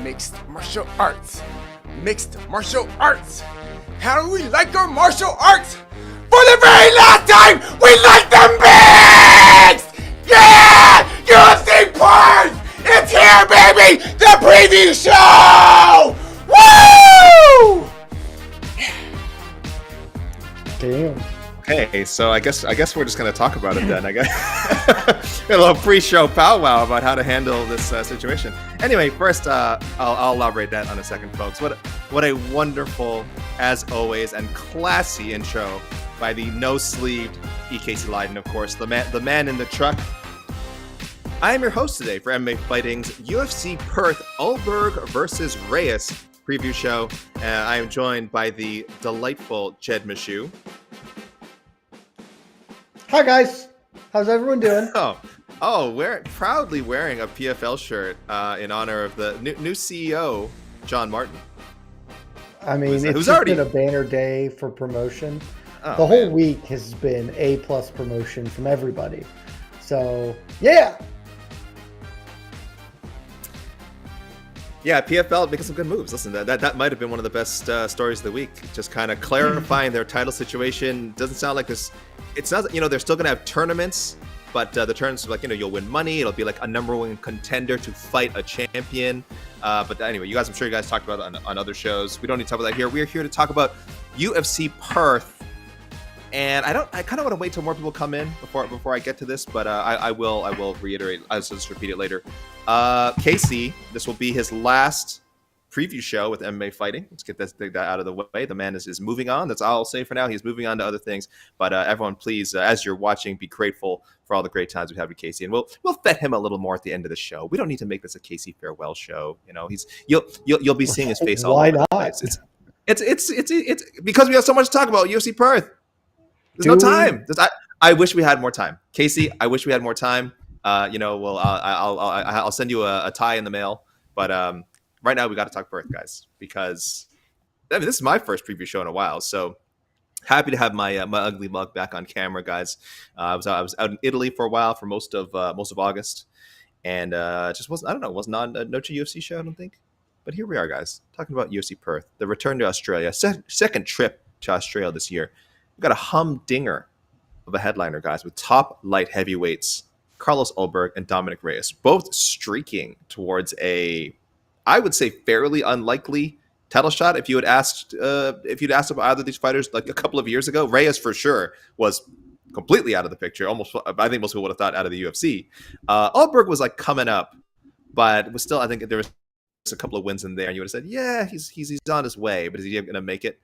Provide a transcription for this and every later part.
mixed martial arts. Mixed martial arts. How do we like our martial arts? For the very last time, we like them mixed! Yeah! UFC Perth! It's here, baby! The preview show! Woo! Damn. Okay, so I guess we're just gonna talk about it then. I guess a little pre-show powwow about how to handle this situation. Anyway, first I'll elaborate that on a second, folks. What a wonderful, as always, and classy intro by the no-sleeved E.K.C. Leiden, of course, the man in the truck. I am your host today for MMA Fighting's UFC Perth Ulberg versus Reyes preview show. I am joined by the delightful Jed Meshew. Hi guys, how's everyone doing? Proudly wearing a PFL shirt in honor of the new CEO, John Martin. I mean, it's just been a banner day for promotion. The whole week has been A+ promotion from everybody. So, yeah. Yeah, PFL making some good moves. Listen, that might have been one of the best stories of the week. Just kind of clarifying their title situation. Doesn't sound like this. It sounds, they're still gonna have tournaments, but the tournaments, like, you'll win money. It'll be like a number one contender to fight a champion. But anyway, I'm sure you guys talked about it on other shows. We don't need to talk about that here. We're here to talk about UFC Perth. And I kind of want to wait till more people come in before I get to this, but I will reiterate. I'll just repeat it later. Casey, this will be his last preview show with MMA Fighting. Let's get that out of the way. The man is moving on. That's all I'll say for now. He's moving on to other things. But everyone, please, as you're watching, be grateful for all the great times we have with Casey, and we'll vet him a little more at the end of the show. We don't need to make this a Casey farewell show. You'll be seeing his face all over the place. It's because we have so much to talk about. UFC Perth. There's no time. I wish we had more time, Casey. I wish we had more time. I'll send you a tie in the mail. But right now we got to talk Perth, guys, because this is my first preview show in a while. So happy to have my ugly mug back on camera, guys. I was out in Italy for a while for most of August, and just wasn't on a No UFC show, I don't think. But here we are, guys, talking about UFC Perth, the return to Australia, second trip to Australia this year. We've got a humdinger of a headliner, guys, with top light heavyweights Carlos Ulberg and Dominick Reyes, both streaking towards I would say, fairly unlikely title shot. If you'd asked about either of these fighters like a couple of years ago, Reyes for sure was completely out of the picture. Almost, I think most people would have thought out of the UFC. Ulberg was like coming up, but was still. I think there was a couple of wins in there, and you would have said, "Yeah, he's on his way," but is he going to make it?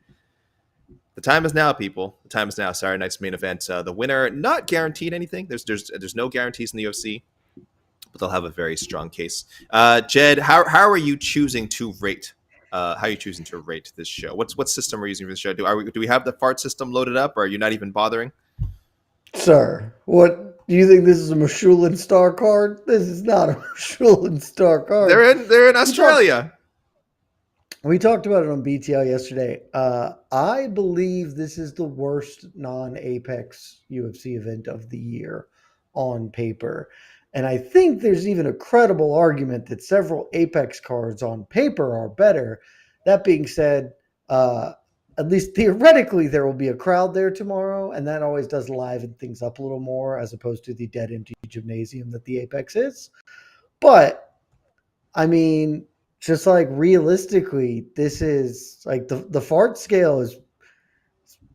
The time is now, people. The time is now. Saturday night's main event. The winner, not guaranteed anything. There's no guarantees in the UFC, but they'll have a very strong case. Jed, how are you choosing to rate? How are you choosing to rate this show? What system are you using for the show? Do we have the fart system loaded up, or are you not even bothering? Sir, what do you think? This is a Michelin star card? This is not a Michelin star card. They're in Australia. We talked about it on BTL yesterday. I believe this is the worst non-Apex UFC event of the year on paper. And I think there's even a credible argument that several Apex cards on paper are better. That being said, at least theoretically, there will be a crowd there tomorrow, and that always does liven things up a little more as opposed to the dead empty gymnasium that the Apex is. But, I mean, just like realistically, this is like the fart scale is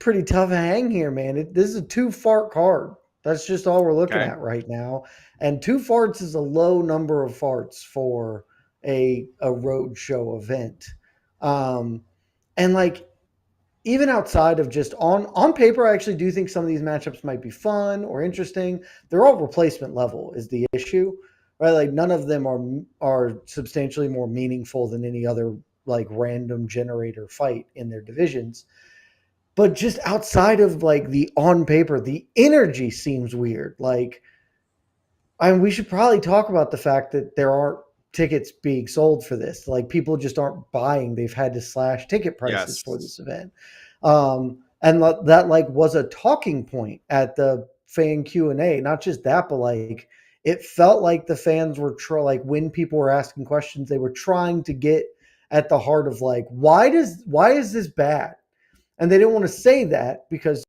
pretty tough to hang here, man. This is a 2 fart card. That's just all we're looking at right now. And 2 farts is a low number of farts for a road show event. And like, even outside of just on paper, I actually do think some of these matchups might be fun or interesting. They're all replacement level is the issue, right? Like none of them are substantially more meaningful than any other like random generator fight in their divisions. But just outside of like the on paper, the energy seems weird. Like, we should probably talk about the fact that there aren't tickets being sold for this. Like people just aren't buying. They've had to slash ticket prices for this event. And that like was a talking point at the fan Q&A. Not just that, but like it felt like the fans were like when people were asking questions, they were trying to get at the heart of like, why is this bad? And they didn't want to say that because,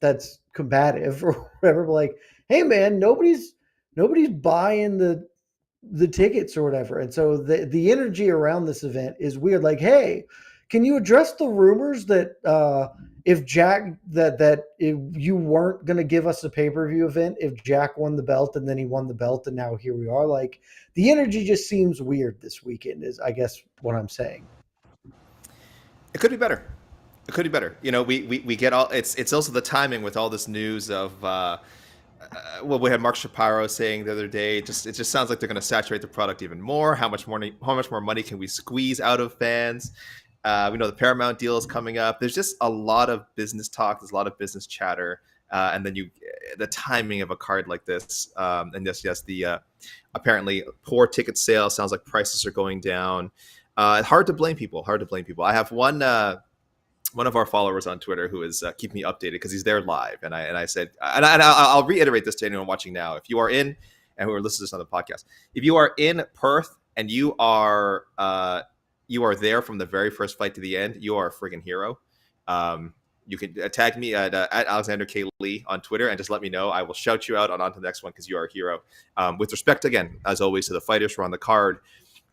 that's combative or whatever. But like, hey man, nobody's buying the tickets or whatever. And so the energy around this event is weird. Like, hey, can you address the rumors that if Jack that if you weren't going to give us a pay-per-view event if Jack won the belt and then he won the belt and now here we are? Like, the energy just seems weird this weekend is, I guess, what I'm saying. It could be better. It could be better. We get all. It's also the timing with all this news of. Well, we had Mark Shapiro saying the other day. It just sounds like they're going to saturate the product even more. How much more money can we squeeze out of fans? We know the Paramount deal is coming up. There's just a lot of business talk. There's a lot of business chatter, and then the timing of a card like this, and yes, the apparently poor ticket sales. Sounds like prices are going down. Hard to blame people. I have one of our followers on Twitter who is keeping me updated because he's there live, and I said, and I'll reiterate this to anyone watching now: if you are in and who are listening to this on the podcast, if you are in Perth and you are there from the very first fight to the end, you are a friggin' hero. You can tag me at Alexander K. Lee on Twitter and just let me know. I will shout you out on to the next one because you are a hero. With respect, again, as always, to the fighters who are on the card,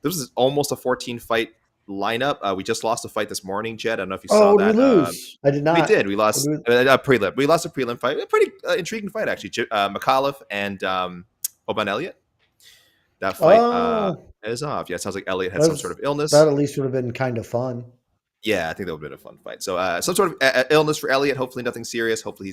this is almost a 14-fight lineup. We just lost a fight this morning, Jed. I don't know if you saw that. Did we lose? I did not. We did. We lost a prelim. We lost a prelim fight. A pretty intriguing fight, actually. McAuliffe and Oban Elliott. That fight is off. Yeah, it sounds like Elliott had some sort of illness. That at least would have been kind of fun. Yeah, I think that would have been a fun fight. So some sort of illness for Elliott. Hopefully nothing serious. Hopefully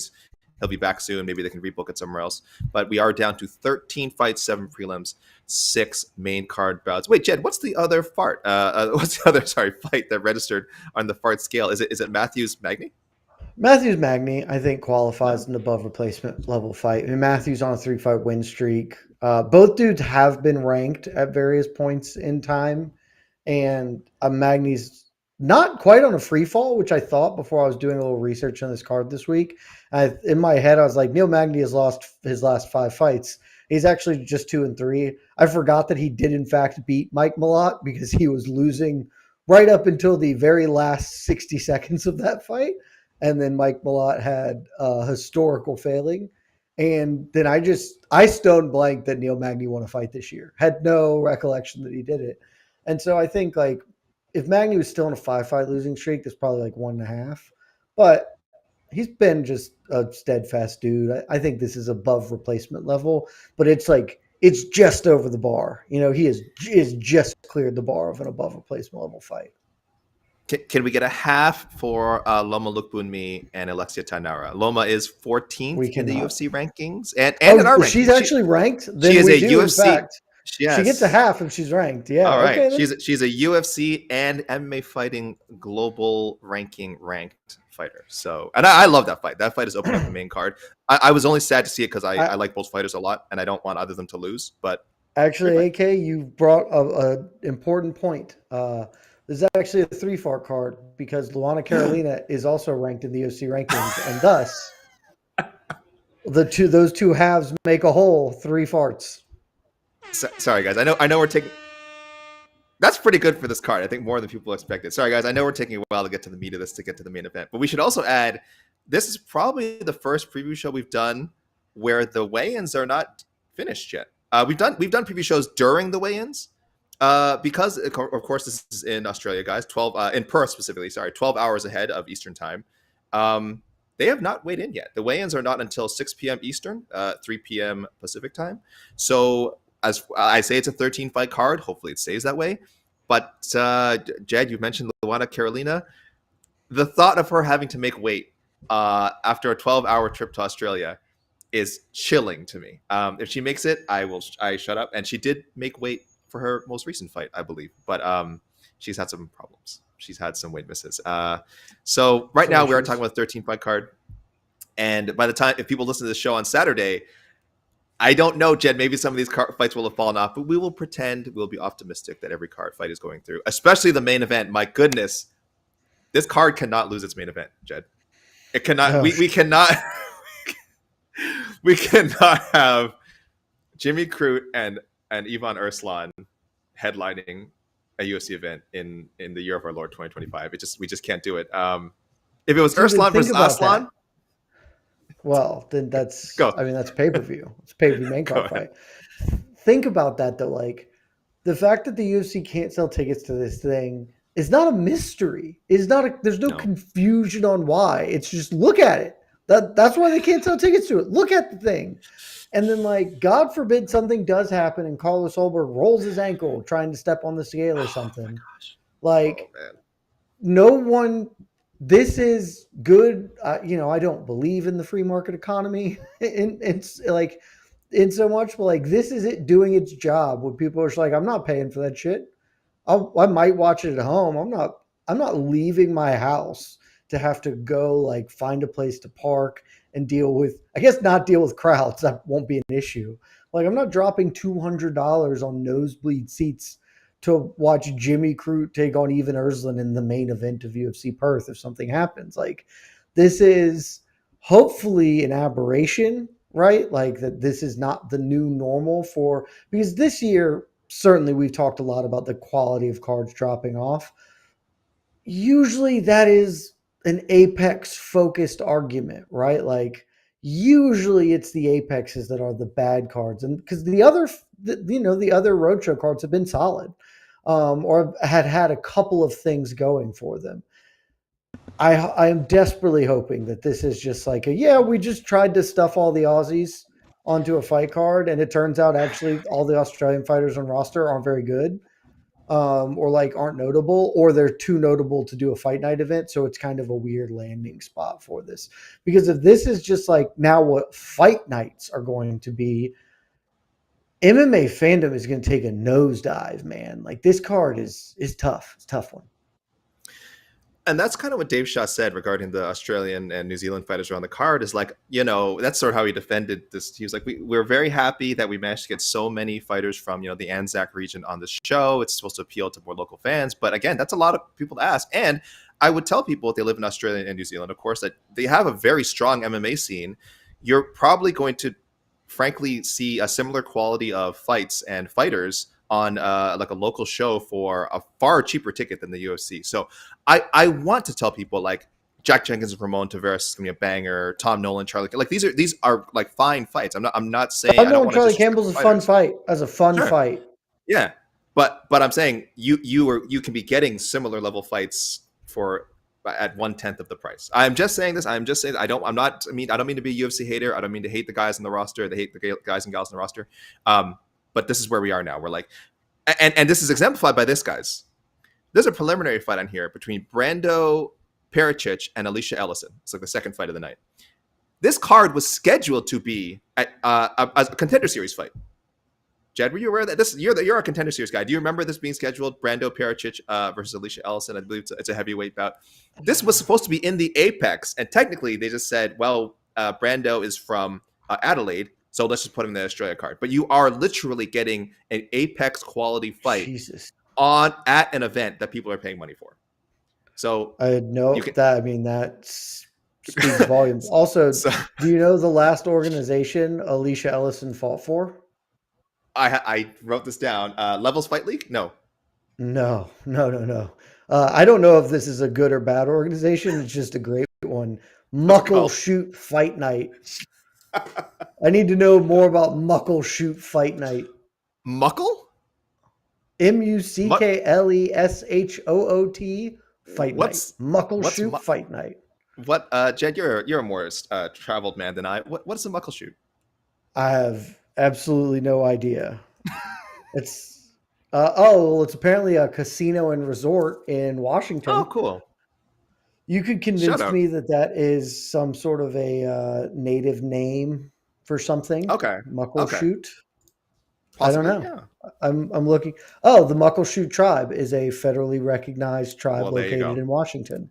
he'll be back soon. Maybe they can rebook it somewhere else. But we are down to 13 fights, 7 prelims, 6 main card bouts. Wait, Jed, what's the other fight that registered on the fart scale? Is it Matthews Magny? Matthews Magny, I think, qualifies an above replacement level fight. I mean, Matthews on a 3-fight win streak. Both dudes have been ranked at various points in time, and Magny's not quite on a free fall, which I thought before I was doing a little research on this card this week. In my head, I was like, Neil Magny has lost his last 5 fights. He's actually just 2-3. I forgot that he did, in fact, beat Mike Malott because he was losing right up until the very last 60 seconds of that fight. And then Mike Malott had a historical failing. And then I stone blanked that Neil Magny won a fight this year. Had no recollection that he did it. And so I think, like, if Magny was still in a 5-fight losing streak, that's probably like 1.5. But he's been just a steadfast dude. I think this is above replacement level, but it's just over the bar. He is just cleared the bar of an above replacement level fight. Can we get a half for Loma Lookboonmee and Alexia Tainara? Loma is 14th in the UFC rankings, and in our rankings. She's actually ranked. Then she is a UFC. In fact. Yes. She gets a half if she's ranked. Yeah. All right. Okay, she's a UFC and MMA Fighting global ranking ranked fighter. So, and I love that fight. That fight is opening up the main card. I was only sad to see it because I like both fighters a lot, and I don't want either of them to lose. But actually, AK, you brought an important point. This is actually a 3-fart card because Luana Carolina is also ranked in the UFC rankings, and thus those two halves make a whole 3 farts. Sorry, guys. I know we're taking. That's pretty good for this card. I think more than people expected. Sorry, guys. I know we're taking a while to get to the meat of this, to get to the main event. But we should also add, this is probably the first preview show we've done where the weigh-ins are not finished yet. We've done preview shows during the weigh-ins because, of course, this is in Australia, guys. 12 in Perth specifically. Sorry, 12 hours ahead of Eastern time. They have not weighed in yet. The weigh-ins are not until 6 p.m. Eastern, 3 p.m. Pacific time. So, as I say, it's a 13-fight card. Hopefully it stays that way. But, Jed, you mentioned Luana Carolina. The thought of her having to make weight after a 12-hour trip to Australia is chilling to me. If she makes it, I shut up. And she did make weight for her most recent fight, I believe. But she's had some problems. She's had some weight misses. So right now we are talking about a 13-fight card. And by the time, if people listen to this show on Saturday, I don't know, Jed. Maybe some of these fights will have fallen off, but we will pretend, we'll be optimistic that every card fight is going through, especially the main event. My goodness, this card cannot lose its main event, Jed. It cannot. No. We cannot. We cannot have Jimmy Crute and Ivan Erslan headlining a UFC event in the year of our Lord 2025. We just can't do it. If it was Dude, then Erslan think versus about Aslan, that. Well, then that's, go I mean, that's pay-per-view. It's pay-per-view main go card ahead. fight. Think about that though. Like the fact that the UFC can't sell tickets to this thing is not a mystery. There's no No, confusion on why. It's just look at it. That's why they can't sell tickets to it. Look at the thing. And then like, God forbid something does happen and Carlos Ulberg rolls his ankle trying to step on the scale or oh my something. gosh, oh Like man. no one, this is good. I don't believe in the free market economy it's like in so much, but like this is it doing its job when people are just like, I'm not paying for that shit. I might watch it at home. I'm not leaving my house to have to go like find a place to park and deal with, I guess not deal with crowds. That won't be an issue. Like I'm not dropping $200 on nosebleed seats to watch Jimmy Crute take on Even Erslan in the main event of UFC Perth if something happens. Like this is hopefully an aberration, right? Like that this is not the new normal for, because this year certainly we've talked a lot about the quality of cards dropping off. Usually that is an apex focused argument, right? Like usually it's the apexes that are the bad cards, and because the other roadshow cards have been solid, or had a couple of things going for them. I am desperately hoping that this is just like we just tried to stuff all the Aussies onto a fight card, and it turns out actually all the Australian fighters on roster aren't very good, or like aren't notable, or they're too notable to do a fight night event. So it's kind of a weird landing spot for this. Because if this is just like now what fight nights are going to be, MMA fandom is going to take a nosedive, man. Like this card is tough. It's a tough one. And that's kind of what Dave Shaw said regarding the Australian and New Zealand fighters around the card is like, that's sort of how he defended this. He was like, we're very happy that we managed to get so many fighters from, the Anzac region on the show. It's supposed to appeal to more local fans. But again, that's a lot of people to ask. And I would tell people if they live in Australia and New Zealand, of course, that they have a very strong MMA scene. You're probably going to, frankly, see a similar quality of fights and fighters on like a local show for a far cheaper ticket than the UFC. So I want to tell people like Jack Jenkins and Ramon Tavares is gonna be a banger. Tom Nolan, Charlie, like these are like fine fights. I'm not saying I I don't know want to Charlie disrespect Campbell's the a fun fighters. fight as a fun Sure, fight. yeah, but I'm saying you can be getting similar level fights for at 1/10 of the price. I'm just saying this. I'm just saying I don't mean to be a UFC hater. I don't mean to hate the guys in the roster. They hate the guys and gals in the roster. But this is where we are now. We're like, and this is exemplified by this, guys. There's a preliminary fight on here between Brando Pericic and Alicia Ellison. It's like the second fight of the night. This card was scheduled to be a contender series fight. Jed, were you aware of that? You're a contender series guy. Do you remember this being scheduled? Brando Pericic versus Alicia Ellison. I believe it's a heavyweight bout. This was supposed to be in the Apex, and technically they just said, well, Brando is from Adelaide, so let's just put him in the Australia card. But you are literally getting an Apex quality fight Jesus. at an event that people are paying money for. So I know you can. that. I mean, that speaks volumes. Also, So do you know the last organization Alicia Ellison fought for? I wrote this down. Levels Fight League? No. No, no, no, no. I don't know if this is a good or bad organization. It's just a great one. What's it Muckle called? Shoot Fight Night. I need to know more about Muckle Shoot Fight Night. Muckle? MuckleShoot Fight Night. What's Muckle what's Shoot Fight Night. what? Jed, you're a more traveled man than I. What is a muckle shoot? I have absolutely no idea. It's it's apparently a casino and resort in Washington. Oh, cool. You could Shout convince out. me that is some sort of a native name for something. Okay. Okay. Muckleshoot. I don't Possibly. know. Yeah. I'm looking. Oh, the Muckleshoot tribe is a federally recognized tribe Well, there you located go. in Washington.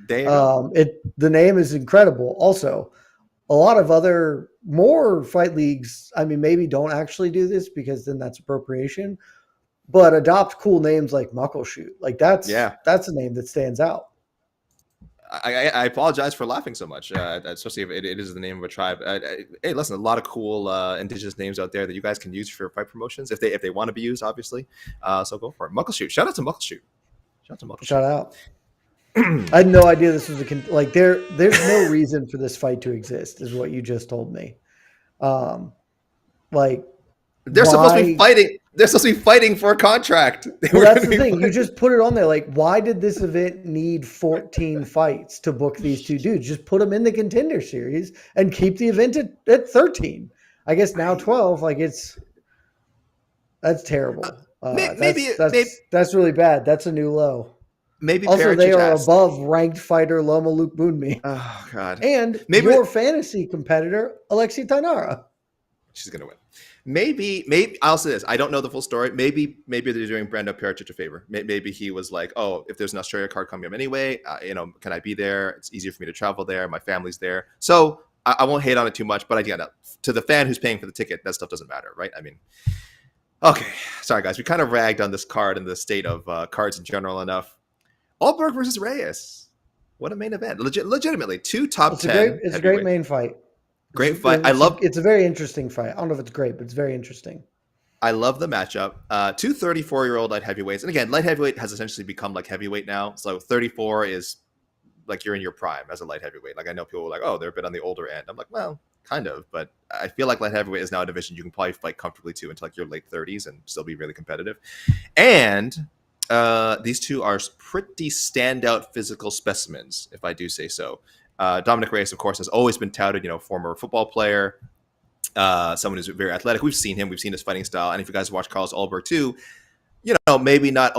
There you go. The name is incredible. Also, a lot of other more fight leagues, I mean, maybe don't actually do this because then that's appropriation, but adopt cool names like Muckleshoot. Like that's Yeah. a name that stands out. I apologize for laughing so much, especially if it is the name of a tribe. Hey, listen, a lot of cool indigenous names out there that you guys can use for fight promotions if they want to be used, obviously. So go for it. Muckleshoot. Shout out to Muckleshoot. Shout out to Shout Muckleshoot. out. I had no idea this was like there's no reason for this fight to exist, is what you just told me. Like They're supposed to be why? fighting. They're supposed to be fighting for a contract. They Well, were that's going to the be thing. You fighting. just put it on there. Like, why did this event need 14 fights to book these two dudes? Just put them in the contender series and keep the event at 13. I guess now 12. Like that's terrible. Maybe That's really bad. That's a new low. Also, parents they should are ask. above ranked fighter Loma Luke Boonmi Oh God. and Maybe your fantasy competitor Alexi Tainara. she's gonna win. Maybe I'll say this. I don't know the full story. Maybe they're doing Brando Pericic a favor. Maybe he was like, oh, if there's an Australia card coming up anyway, can I be there? It's easier for me to travel there. My family's there, so I won't hate on it too much. But again, to the fan who's paying for the ticket, that stuff doesn't matter, right? I mean, okay, sorry guys, we kind of ragged on this card and the state of cards in general enough. Ulberg versus Reyes. What a main event! Legitimately, two top 10. It's a great main fight. Great fight. It's a very interesting fight. I don't know if it's great, but it's very interesting. I love the matchup. Two 34-year-old light heavyweights. And again, light heavyweight has essentially become like heavyweight now. So 34 is like you're in your prime as a light heavyweight. Like I know people are like, oh, they're a bit on the older end. I'm like, well, kind of. But I feel like light heavyweight is now a division you can probably fight comfortably to until like your late 30s and still be really competitive. And these two are pretty standout physical specimens, if I do say so. Dominick Reyes, of course, has always been touted, former football player, someone who's very athletic. We've seen him. We've seen his fighting style. And if you guys watch Carlos Ulberg too, maybe not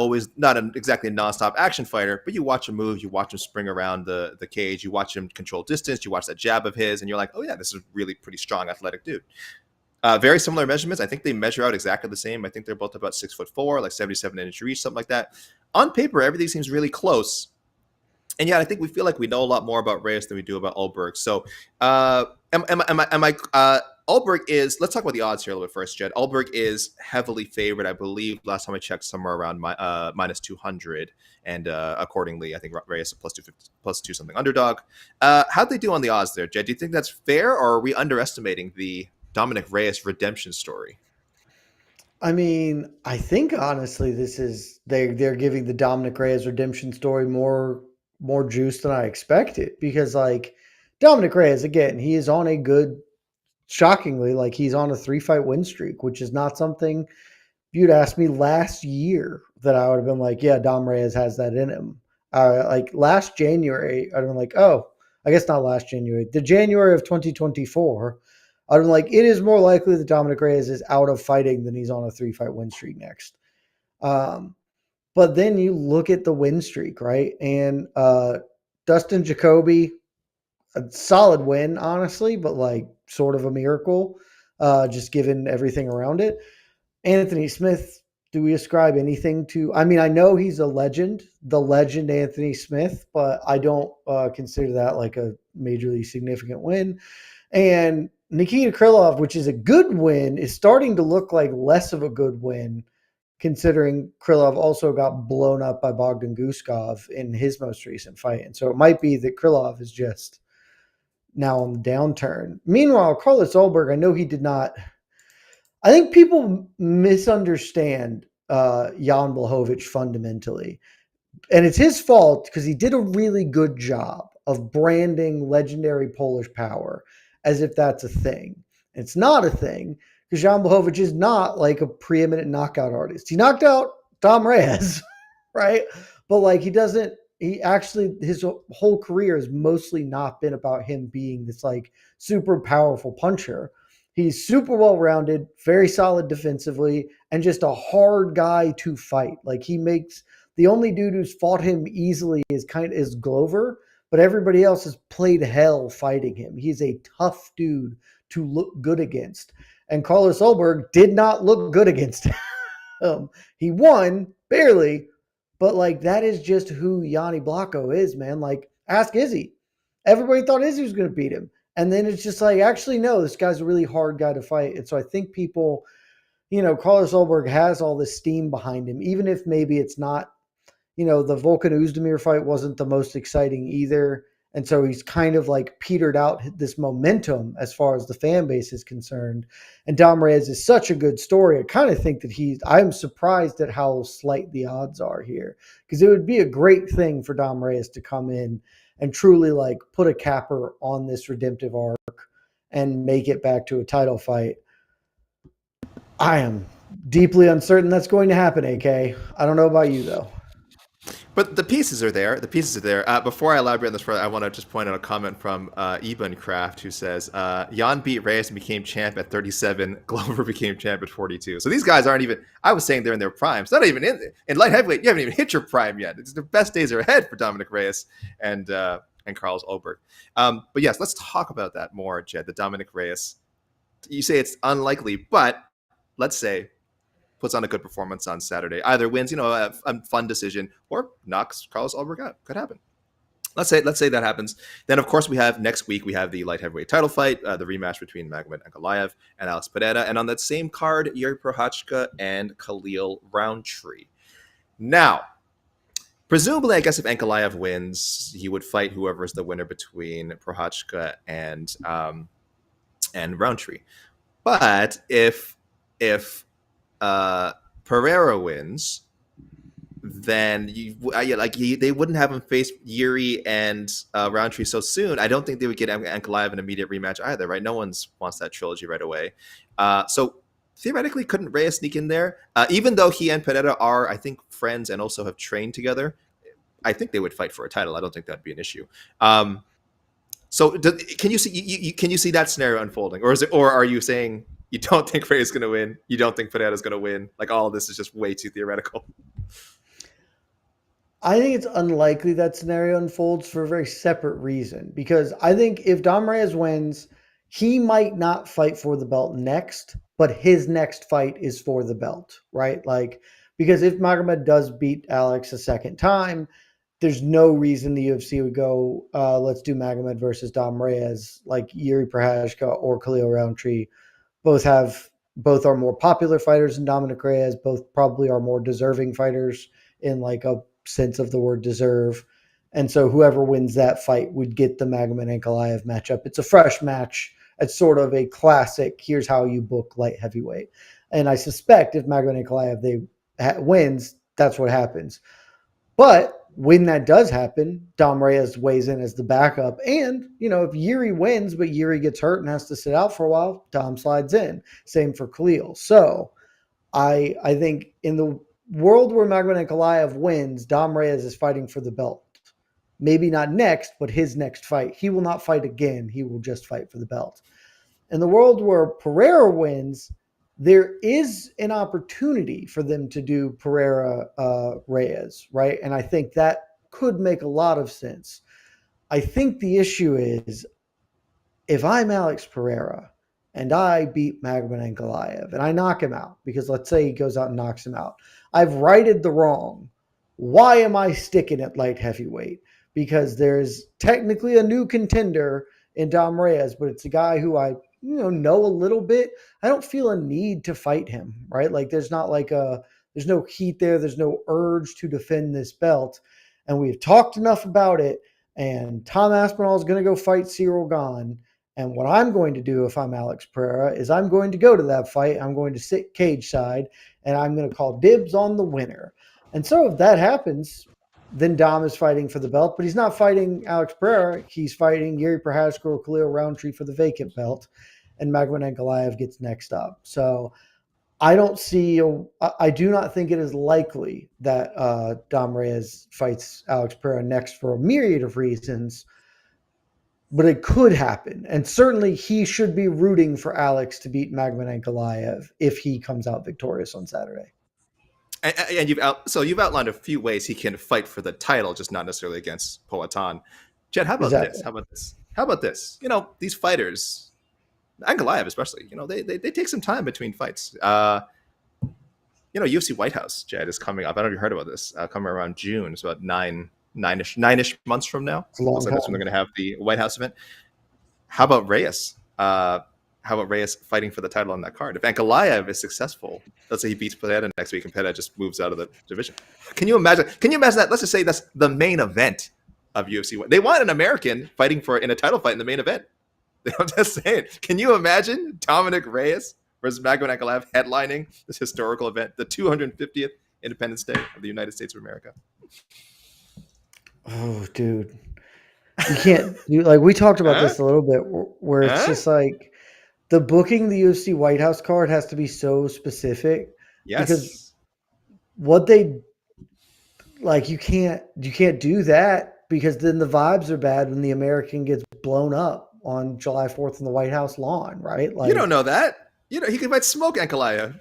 exactly a nonstop action fighter, but you watch him move, you watch him spring around the cage, you watch him control distance, you watch that jab of his, and you're like, oh yeah, this is a really pretty strong athletic dude. Very similar measurements. I think they measure out exactly the same. I think they're both about 6'4", like 77-inch reach, something like that. On paper, everything seems really close. And yeah, I think we feel like we know a lot more about Reyes than we do about Ulberg. So, Ulberg is. Let's talk about the odds here a little bit first, Jed. Ulberg is heavily favored, I believe. Last time I checked, somewhere around minus 200, and accordingly, I think Reyes is plus two something underdog. How'd they do on the odds there, Jed? Do you think that's fair, or are we underestimating the Dominick Reyes redemption story? I mean, I think honestly, they're giving the Dominick Reyes redemption story more juice than I expected, because like Dominick Reyes, again, he is on a good, shockingly, like he's on a 3-fight win streak, which is not something, if you'd asked me last year, that I would have been like, yeah, Dom Reyes has that in him. Like last January, I'd have been like, oh, I guess not last January, the January of 2024, I'd have been like, it is more likely that Dominick Reyes is out of fighting than he's on a 3-fight win streak next. But then you look at the win streak, right? And Dustin Jacoby, a solid win, honestly, but like sort of a miracle, just given everything around it. Anthony Smith, do we ascribe anything to? I mean, I know he's a legend, the legend Anthony Smith, but I don't consider that like a majorly significant win. And Nikita Krylov, which is a good win, is starting to look like less of a good win, considering Krylov also got blown up by Bogdan Guskov in his most recent fight. And so it might be that Krylov is just now on the downturn. Meanwhile, Carlos Ulberg, I know he did not. I think people misunderstand Jan Blachowicz fundamentally. And it's his fault because he did a really good job of branding legendary Polish power as if that's a thing. It's not a thing, because Jan Blachowicz is not like a preeminent knockout artist. He knocked out Dom Reyes, right? But like his whole career has mostly not been about him being this like super powerful puncher. He's super well-rounded, very solid defensively, and just a hard guy to fight. Like the only dude who's fought him easily is Glover, but everybody else has played hell fighting him. He's a tough dude to look good against. And Carlos Ulberg did not look good against him. He won, barely, but like that is just who Yanni Blocko is, man. Like, ask Izzy. Everybody thought Izzy was going to beat him. And then it's just like, actually, no, this guy's a really hard guy to fight. And so I think people, Carlos Ulberg has all this steam behind him, even if maybe it's not, the Volkan Oezdemir fight wasn't the most exciting either. And so he's kind of like petered out this momentum as far as the fan base is concerned. And Dom Reyes is such a good story. I kind of think that I'm surprised at how slight the odds are here, because it would be a great thing for Dom Reyes to come in and truly like put a capper on this redemptive arc and make it back to a title fight. I am deeply uncertain that's going to happen, AK. I don't know about you, though. But the pieces are there. The pieces are there. Before I elaborate on this further, I want to just point out a comment from Eben Craft, who says, Jan beat Reyes and became champ at 37. Glover became champ at 42. So these guys aren't even, I was saying they're in their primes. Not even in light heavyweight. You haven't even hit your prime yet. It's the best days are ahead for Dominick Reyes and Carlos Ulberg. But yes, let's talk about that more, Jed, the Dominick Reyes. You say it's unlikely, but let's say puts on a good performance on Saturday. Either wins, a fun decision, or knocks Carlos Ulberg out. Could happen. Let's say that happens. Then, of course, next week we have the light heavyweight title fight, the rematch between Magomed Ankalaev and Alex Pereira, and on that same card, Yuri Prochazka and Khalil Roundtree. Now, presumably, I guess if Ankalaev wins, he would fight whoever is the winner between Prochazka and Roundtree. But if Pereira wins, then they wouldn't have him face Yuri and Roundtree so soon. I don't think they would get Ankalaev an immediate rematch either, right? No one wants that trilogy right away. So theoretically, couldn't Reyes sneak in there? Even though he and Pereira are, I think, friends and also have trained together, I think they would fight for a title. I don't think that'd be an issue. So can you see that scenario unfolding, or are you saying you don't think Reyes is going to win? You don't think Pereira is going to win? Like, all of this is just way too theoretical. I think it's unlikely that scenario unfolds for a very separate reason, because I think if Dom Reyes wins, he might not fight for the belt next, but his next fight is for the belt, right? Like, because if Magomed does beat Alex a second time, there's no reason the UFC would go, let's do Magomed versus Dom Reyes, like Yuri Prochazka or Khalil Roundtree. Both are more popular fighters than Dominick Reyes. Both probably are more deserving fighters in like a sense of the word deserve. And so whoever wins that fight would get the Magomed Ankalaev matchup. It's a fresh match. It's sort of a classic, here's how you book light heavyweight. And I suspect if Magomed Ankalaev wins, that's what happens. But when that does happen, Dom Reyes weighs in as the backup. And, if Yuri wins, but Yuri gets hurt and has to sit out for a while, Dom slides in. Same for Khalil. So I think in the world where Magomed Ankalaev wins, Dom Reyes is fighting for the belt. Maybe not next, but his next fight. He will not fight again. He will just fight for the belt. In the world where Pereira wins, there is an opportunity for them to do Pereira Reyes, right? And I think that could make a lot of sense. I think the issue is, if I'm Alex Pereira and I beat Magomed Ankalaev and I knock him out, because let's say he goes out and knocks him out, I've righted the wrong. Why am I sticking at light heavyweight? Because there's technically a new contender in Dom Reyes, but it's a guy who I know a little bit. I don't feel a need to fight him, right? Like there's no heat there. There's no urge to defend this belt. And we've talked enough about it. And Tom Aspinall is going to go fight Cyril Gane. And what I'm going to do if I'm Alex Pereira is I'm going to go to that fight. I'm going to sit cage side and I'm going to call dibs on the winner. And so if that happens, then Dom is fighting for the belt, but he's not fighting Alex Pereira. He's fighting Yuri Prochazka or Khalil Roundtree for the vacant belt, and Magomed Ankalaev gets next up. So I do not think it is likely that Dom Reyes fights Alex Pereira next for a myriad of reasons, but it could happen. And certainly he should be rooting for Alex to beat Magomed Ankalaev if he comes out victorious on Saturday. And you've outlined a few ways he can fight for the title, just not necessarily against Poatan. Jed, how about this? How about this? These fighters, Ankalaev especially, they take some time between fights. UFC White House, Jed, is coming up. I don't know if you heard about this. Coming around June. It's about nine-ish months from now. It's a long Looks like time. that's when they're going to have the White House event. How about Reyes? how about Reyes fighting for the title on that card? If Ankalaev is successful, let's say he beats Pineda next week and Pineda just moves out of the division. Can you imagine? Can you imagine that? Let's just say that's the main event of UFC. They want an American fighting in a title fight in the main event. I'm just saying. Can you imagine Dominick Reyes versus Magomed Ankalaev headlining this historical event, the 250th Independence Day of the United States of America? Oh, dude. You can't do, like, we talked about this a little bit, where it's just like the booking the UFC White House card has to be so specific. Yes. Because what they like, you can't do that, because then the vibes are bad when the American gets blown up on July 4th on the White House lawn, right? Like, you don't know that. You know, he could fight Smoke Ankalaev.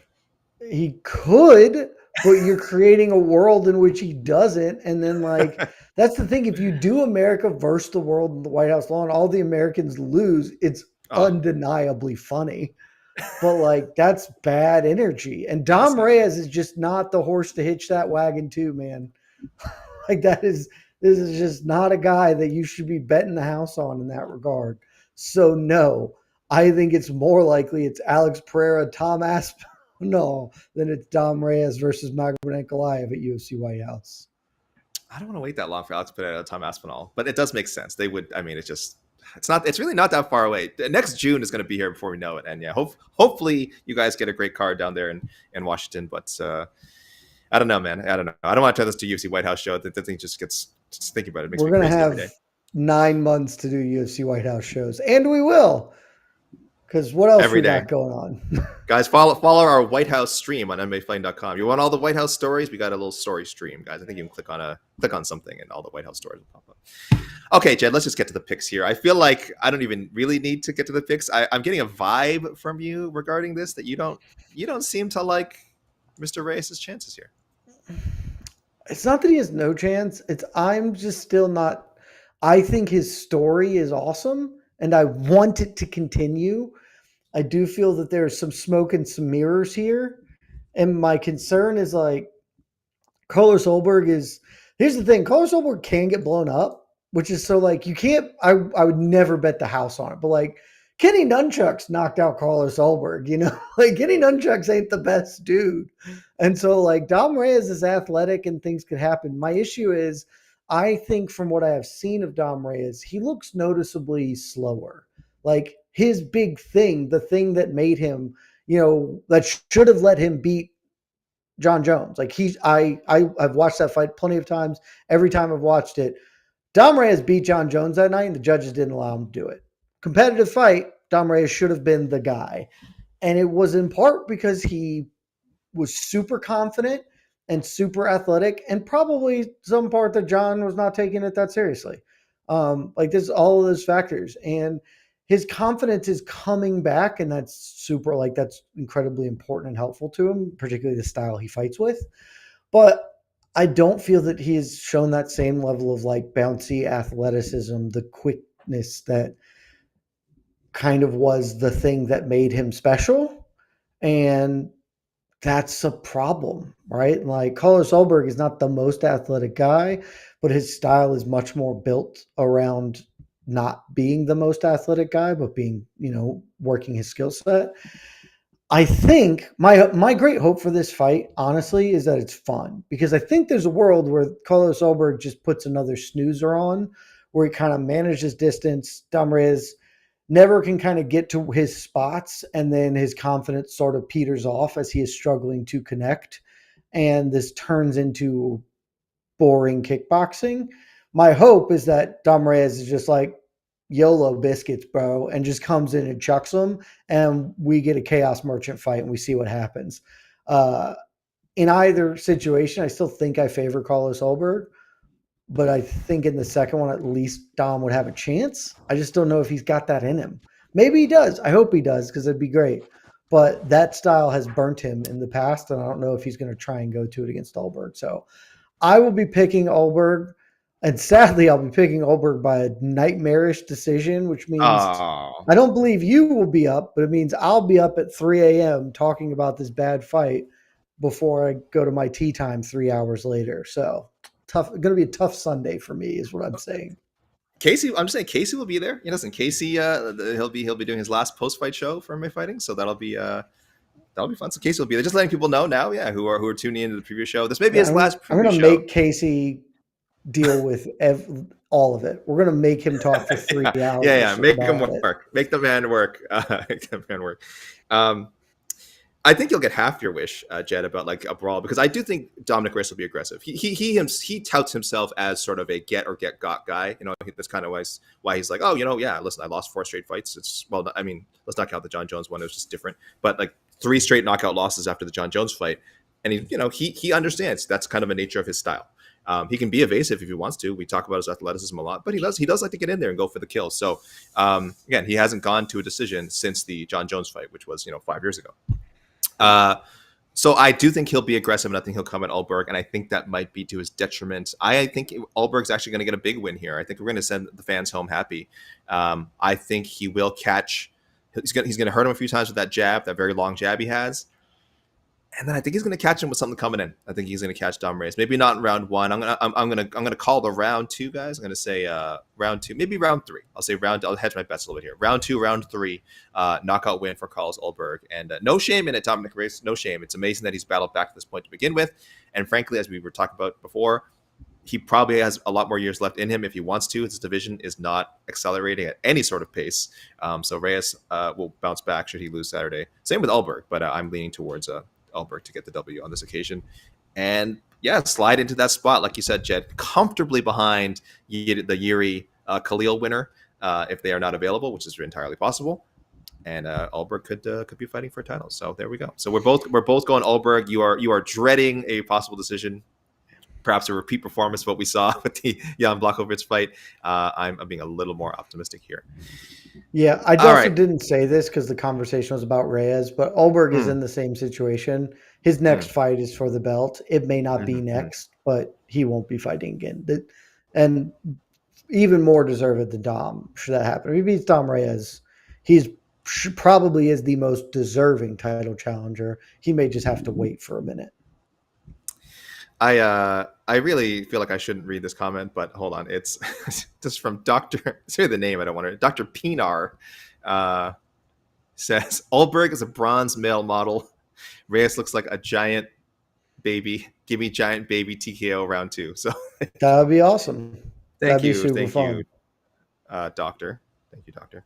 He could, but you're creating a world in which he doesn't. And then, like, that's the thing. If you do America versus the world in the White House lawn, all the Americans lose. It's undeniably funny. But, like, that's bad energy. And Dom Reyes is just not the horse to hitch that wagon to, man. Like, this is just not a guy that you should be betting the house on in that regard. So, no, I think it's more likely it's Alex Pereira, Tom Aspinall than it's Dom Reyes versus Magomed Ankalaev at UFC White House. I don't want to wait that long for Alex Pereira, Tom Aspinall, but it does make sense. They would. I mean, it's really not that far away. Next June is going to be here before we know it. And yeah, hopefully you guys get a great card down there in Washington. But I don't know, man. I don't know. I don't want to turn this to UFC White House show. The thing just thinking about it. Makes We're going to have 9 months to do UFC White House shows, and we will. Because what else we got going on? Guys, follow our White House stream on MMAfighting.com. You want all the White House stories? We got a little story stream, guys. I think you can click on something and all the White House stories will pop up. Okay, Jed, let's just get to the picks here. I feel like I don't even really need to get to the picks. I'm getting a vibe from you regarding this that you don't seem to like Mr. Reyes' chances here. It's not that he has no chance. I'm just still not. I think his story is awesome, and I want it to continue. I do feel that there's some smoke and some mirrors here. And my concern is, like, Carlos Ulberg here's the thing. Carlos Ulberg can get blown up, which is so, like, you can't, I would never bet the house on it. But, like, Kenny Nunchucks knocked out Carlos Ulberg, you know? Like, Kenny Nunchucks ain't the best dude. And so, like, Dom Reyes is athletic and things could happen. My issue is, I think from what I have seen of Dom Reyes, he looks noticeably slower. Like, his big thing, the thing that made him, that should have let him beat John Jones. Like, I've watched that fight plenty of times. Every time I've watched it, Dom Reyes beat John Jones that night, and the judges didn't allow him to do it. Competitive fight, Dom Reyes should have been the guy. And it was in part because he was super confident and super athletic, and probably some part that John was not taking it that seriously. Like, there's all of those factors. And his confidence is coming back, and that's super, like, that's incredibly important and helpful to him, particularly the style he fights with. But I don't feel that he has shown that same level of, like, bouncy athleticism, the quickness that kind of was the thing that made him special. And that's a problem, right? Like, Carlos Ulberg is not the most athletic guy, but his style is much more built around not being the most athletic guy, but being, working his skill set. I think my great hope for this fight, honestly, is that it's fun, because I think there's a world where Carlos Ulberg just puts another snoozer on, where he kind of manages distance. Dom Reyes never can kind of get to his spots, and then his confidence sort of peters off as he is struggling to connect, and this turns into boring kickboxing. My hope is that Dom Reyes is just like, YOLO biscuits, bro, and just comes in and chucks them, and we get a chaos merchant fight, and we see what happens. In either situation, I still think I favor Carlos Ulberg, but I think in the second one, at least Dom would have a chance. I just don't know if he's got that in him. Maybe he does. I hope he does, because it'd be great. But that style has burnt him in the past, and I don't know if he's going to try and go to it against Ulberg. So I will be picking Ulberg, and sadly, I'll be picking Ulberg by a nightmarish decision, which means I don't believe you will be up, but it means I'll be up at 3 a.m. talking about this bad fight before I go to my tea time 3 hours later. So tough. Going to be a tough Sunday for me, is what I'm saying. Casey, I'm just saying Casey will be there. Casey, he'll be doing his last post fight show for MMA Fighting, so that'll be fun. So Casey will be there. Just letting people know now, yeah, who are tuning into the preview show. This may be his last preview I'm going to show. make Casey deal with all of it. We're going to make him talk for 3 hours. Yeah. Make him work. Make the man work. Make the man work. I think you'll get half your wish, Jed, about like a brawl, because I do think Dominick Reyes will be aggressive. He touts himself as sort of a get got guy. That's kind of why he's like, oh, listen, I lost 4 straight fights. Let's not count the John Jones one. It was just different. But like 3 straight knockout losses after the John Jones fight, and he understands that's kind of a nature of his style. He can be evasive if he wants to. We talk about his athleticism a lot, but he does like to get in there and go for the kill. So again, he hasn't gone to a decision since the John Jones fight, which was 5 years ago. So I do think he'll be aggressive, and I think he'll come at Ulberg, and I think that might be to his detriment. I think Ulberg's actually going to get a big win here. I think we're going to send the fans home happy. I think he will catch. He's going to hurt him a few times with that jab, that very long jab he has. And then I think he's going to catch him with something coming in. I think he's going to catch Dom Reyes. Maybe not in round 1. I'm going to call the round 2, guys. I'm going to say round 2, maybe round 3. I'll hedge my bets a little bit here. Round 2, round 3, knockout win for Carlos Ulberg. And no shame in it, Dominick Reyes. No shame. It's amazing that he's battled back to this point to begin with. And frankly, as we were talking about before, he probably has a lot more years left in him if he wants to. His division is not accelerating at any sort of pace. So Reyes will bounce back should he lose Saturday. Same with Ulberg, but I'm leaning towards Ulberg to get the W on this occasion. And yeah, slide into that spot, like you said, Jed, comfortably behind the Yuri Khalil winner if they are not available, which is entirely possible. And Ulberg could be fighting for a title. So there we go. So we're both going Ulberg. You are dreading a possible decision, perhaps a repeat performance of what we saw with the Jan Blachowicz fight. I'm being a little more optimistic here. Yeah, I also didn't say this because the conversation was about Reyes, but Ulberg is in the same situation. His next fight is for the belt. It may not be next, but he won't be fighting again. And even more deserved than Dom, should that happen. If he beats Dom Reyes, probably is the most deserving title challenger. He may just have to wait for a minute. I really feel like I shouldn't read this comment, but hold on. It's just from Dr. Say the name. I don't want to. Dr. Pinar says Ulberg is a bronze male model. Reyes looks like a giant baby. Give me giant baby TKO round 2. So that would be awesome. Thank you, fun. Doctor. Thank you, Doctor.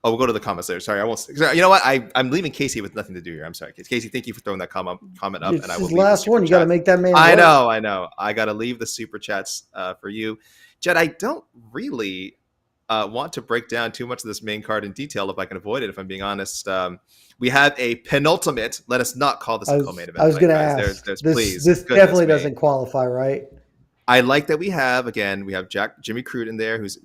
We'll go to the comments later. Sorry, I won't. You know what? I'm leaving Casey with nothing to do here. I'm sorry, Casey. Thank you for throwing that comment up. It's and I will his last one. You got to make that man. I know. I got to leave the super chats for you, Jed. I don't really want to break down too much of this main card in detail if I can avoid it. If I'm being honest, we have a penultimate. Let us not call this a co-main event. I was going to ask. This definitely doesn't qualify, right? I like that we have Jimmy Crute in there, who's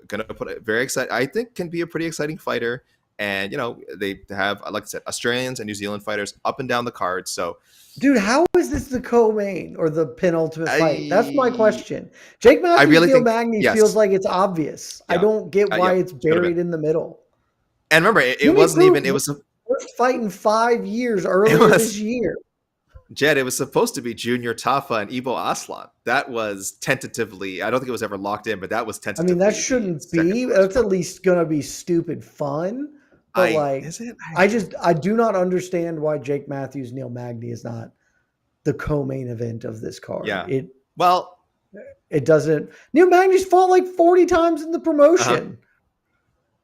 going to put a very exciting, I think can be a pretty exciting fighter. And, they have, like I said, Australians and New Zealand fighters up and down the card. So, dude, how is this the co-main or the penultimate fight? That's my question. Jake Matthews, Neil Magny feels like it's obvious. Yeah. I don't get why it's buried in the middle. And remember, it wasn't even, it was a first fight in 5 years earlier this year. Jed, it was supposed to be Junior Tafa and Ivo Aslan. That was tentatively, I don't think it was ever locked in, but that was tentatively. I mean, that shouldn't be. That's at least going to be stupid fun. But is it? I do not understand why Jake Matthews, Neil Magny is not the co-main event of this card. Yeah. It doesn't. Neil Magny's fought like 40 times in the promotion.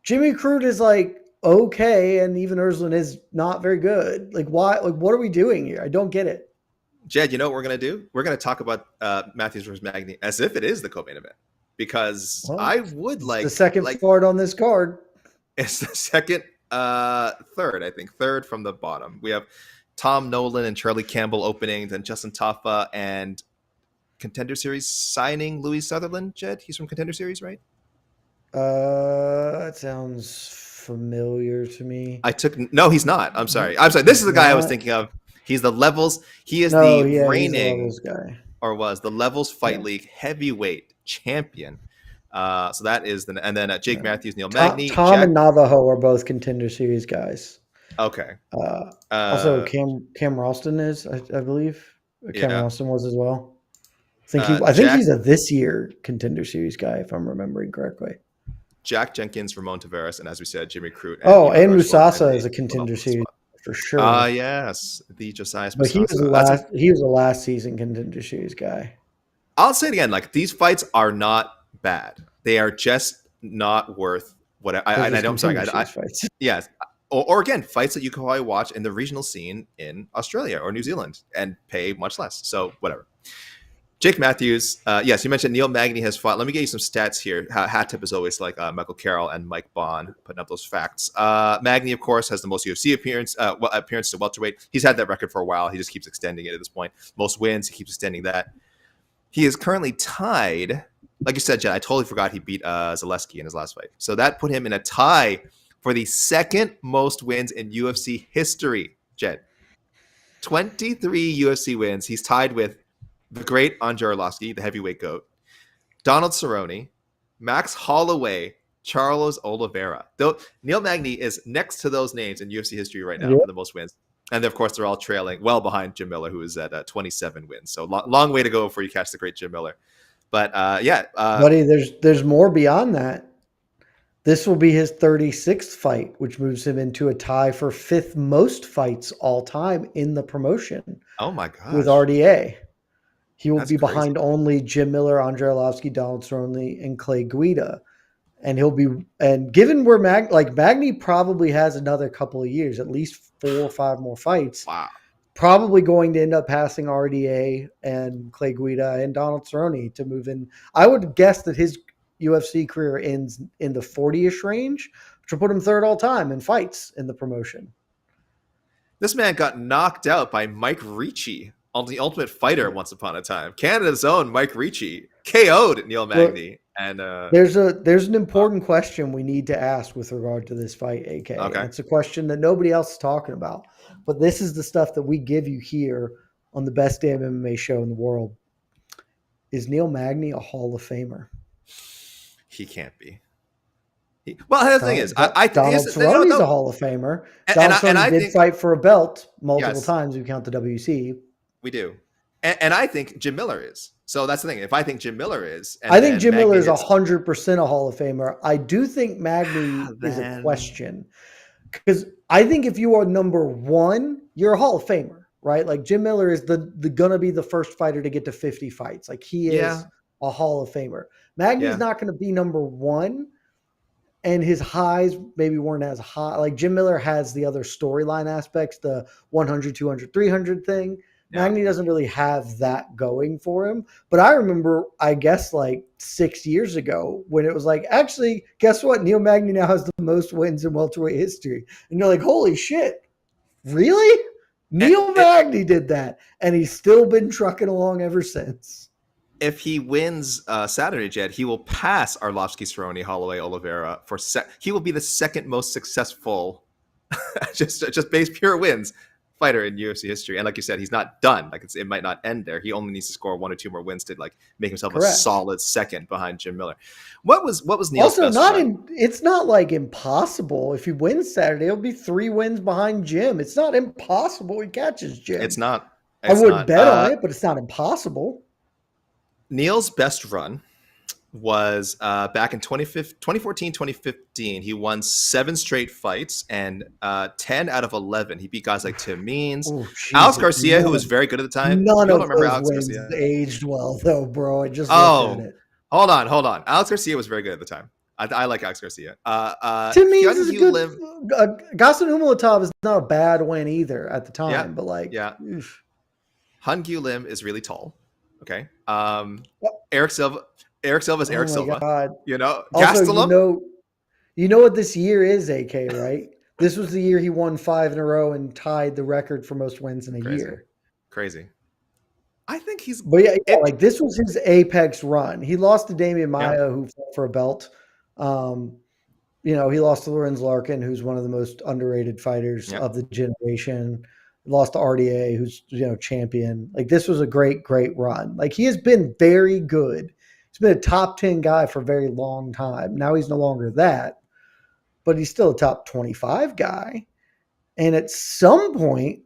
Jimmy Crute is like, okay, and even Ersland is not very good. Like, why? Like, what are we doing here? I don't get it. Jed, you know what we're going to do? We're going to talk about Matthews versus Magny as if it is the co-main event, because I would like the second card on this card. It's the second, third, I think, third from the bottom. We have Tom Nolan and Charlie Campbell opening, then Justin Tafa and Contender Series signing Louis Sutherland. Jed, he's from Contender Series, right? That sounds familiar to me. No, he's not. I'm sorry. This is the guy I was thinking of. He's the Levels. He is the reigning guy, or was the Levels Fight League heavyweight champion. So that is and then Jake Matthews, Neil Magny, Tom and Navajo are both Contender Series guys. Okay. Also, Cam Ralston is, I believe. Cam Ralston was as well. I think Jack he's a this year Contender Series guy, if I'm remembering correctly. Jack Jenkins, Ramon Tavares, and as we said, Jimmy Crute and Oh, Ivan and Rushmore in Musasa is the a Contender Philadelphia Series squad. for sure. Yes, the Josiah But he was the Musasa. last season Contender Series guy. I'll say it again. Like, these fights are not bad. They are just not worth what I know. I'm sorry. Fights. Yes. Or again, fights that you can probably watch in the regional scene in Australia or New Zealand and pay much less. So whatever. Jake Matthews. Yes, you mentioned Neil Magny has fought. Let me get you some stats here. Hat tip is always like Michael Carroll and Mike Bond putting up those facts. Magny, of course, has the most UFC appearance to welterweight. He's had that record for a while. He just keeps extending it at this point. Most wins. He keeps extending that. He is currently tied. Like you said, Jed, I totally forgot he beat Zaleski in his last fight. So that put him in a tie for the second most wins in UFC history, Jed. 23 UFC wins. He's tied with the great Andrei Arlovski, the heavyweight GOAT, Donald Cerrone, Max Holloway, Charles Oliveira. Though Neil Magny is next to those names in UFC history right now for the most wins. And of course, they're all trailing well behind Jim Miller, who is at 27 wins. So long way to go before you catch the great Jim Miller. But buddy, there's more beyond that. This will be his 36th fight, which moves him into a tie for 5th most fights all time in the promotion. Oh my gosh. With RDA. He will be crazy. Behind only Jim Miller, Andrei Arlovski, Donald Cerrone, and Clay Guida. And given where Magny probably has another couple of years, at least 4 or 5 more fights. Wow. Probably going to end up passing RDA and Clay Guida and Donald Cerrone to move in. I would guess that his UFC career ends in the 40-ish range, which will put him 3rd all time in fights in the promotion. This man got knocked out by Mike Ricci on The Ultimate Fighter once upon a time. Canada's own Mike Ricci KO'd Neil Magny. And there's an important question we need to ask with regard to this fight, AK. Okay. It's a question that nobody else is talking about. But this is the stuff that we give you here on the best damn MMA show in the world. Is Neil Magny a Hall of Famer? He can't be. The thing is, Donald Cerrone's a Hall of Famer. Donald Cerrone did fight for a belt multiple times. We count the WC. We do. And I think Jim Miller is. So that's the thing. If I think Jim Miller is. I think Jim Miller is 100% a Hall of Famer. I do think Magny is a question. Because I think if you are number 1, you're a Hall of Famer, right? Like Jim Miller is the gonna be the first fighter to get to 50 fights. Like he is a Hall of Famer. Magny's not going to be number 1. And his highs maybe weren't as high. Like Jim Miller has the other storyline aspects, the 100, 200, 300 thing. Magny doesn't really have that going for him. But I remember, I guess, like 6 years ago when it was like, actually, guess what? Neil Magny now has the most wins in welterweight history. And you're like, holy shit, really? Neil Magny did that. And he's still been trucking along ever since. If he wins Saturday, Jed, he will pass Arlovski, Cerrone, Holloway, Oliveira he will be the second most successful, just base pure wins fighter in UFC history. And like you said, he's not done. Like it might not end there. He only needs to score 1 or 2 more wins to like make himself a solid second behind Jim Miller. What was Neil's also best it's not like impossible. If he wins Saturday, it'll be 3 wins behind Jim. It's not impossible he catches Jim. It's not. I wouldn't bet on it, but it's not impossible. Neil's best run was back in 2014, 2015. He won 7 straight fights and 10 out of 11. He beat guys like Tim Means, Alex Garcia, who was very good at the time. None of those wins aged well, though, bro. I just looked at it. Hold on. Alex Garcia was very good at the time. I like Alex Garcia. Tim Means is a good. Gaston Umalatov is not a bad win either at the time, but like, Hun Gyu Lim is really tall. Okay. Eric Silva is Eric Silva. God. You know, Gastelum. You know what this year is, AK, right? This was the year he won 5 in a row and tied the record for most wins in a year. Crazy. I think he's. But like this was his apex run. He lost to Damian Maia, who fought for a belt. He lost to Lorenz Larkin, who's one of the most underrated fighters of the generation. Lost to RDA, who's champion. Like this was a great run. Like he has been very good. He's been a top 10 guy for a very long time. Now he's no longer that, but he's still a top 25 guy. And at some point,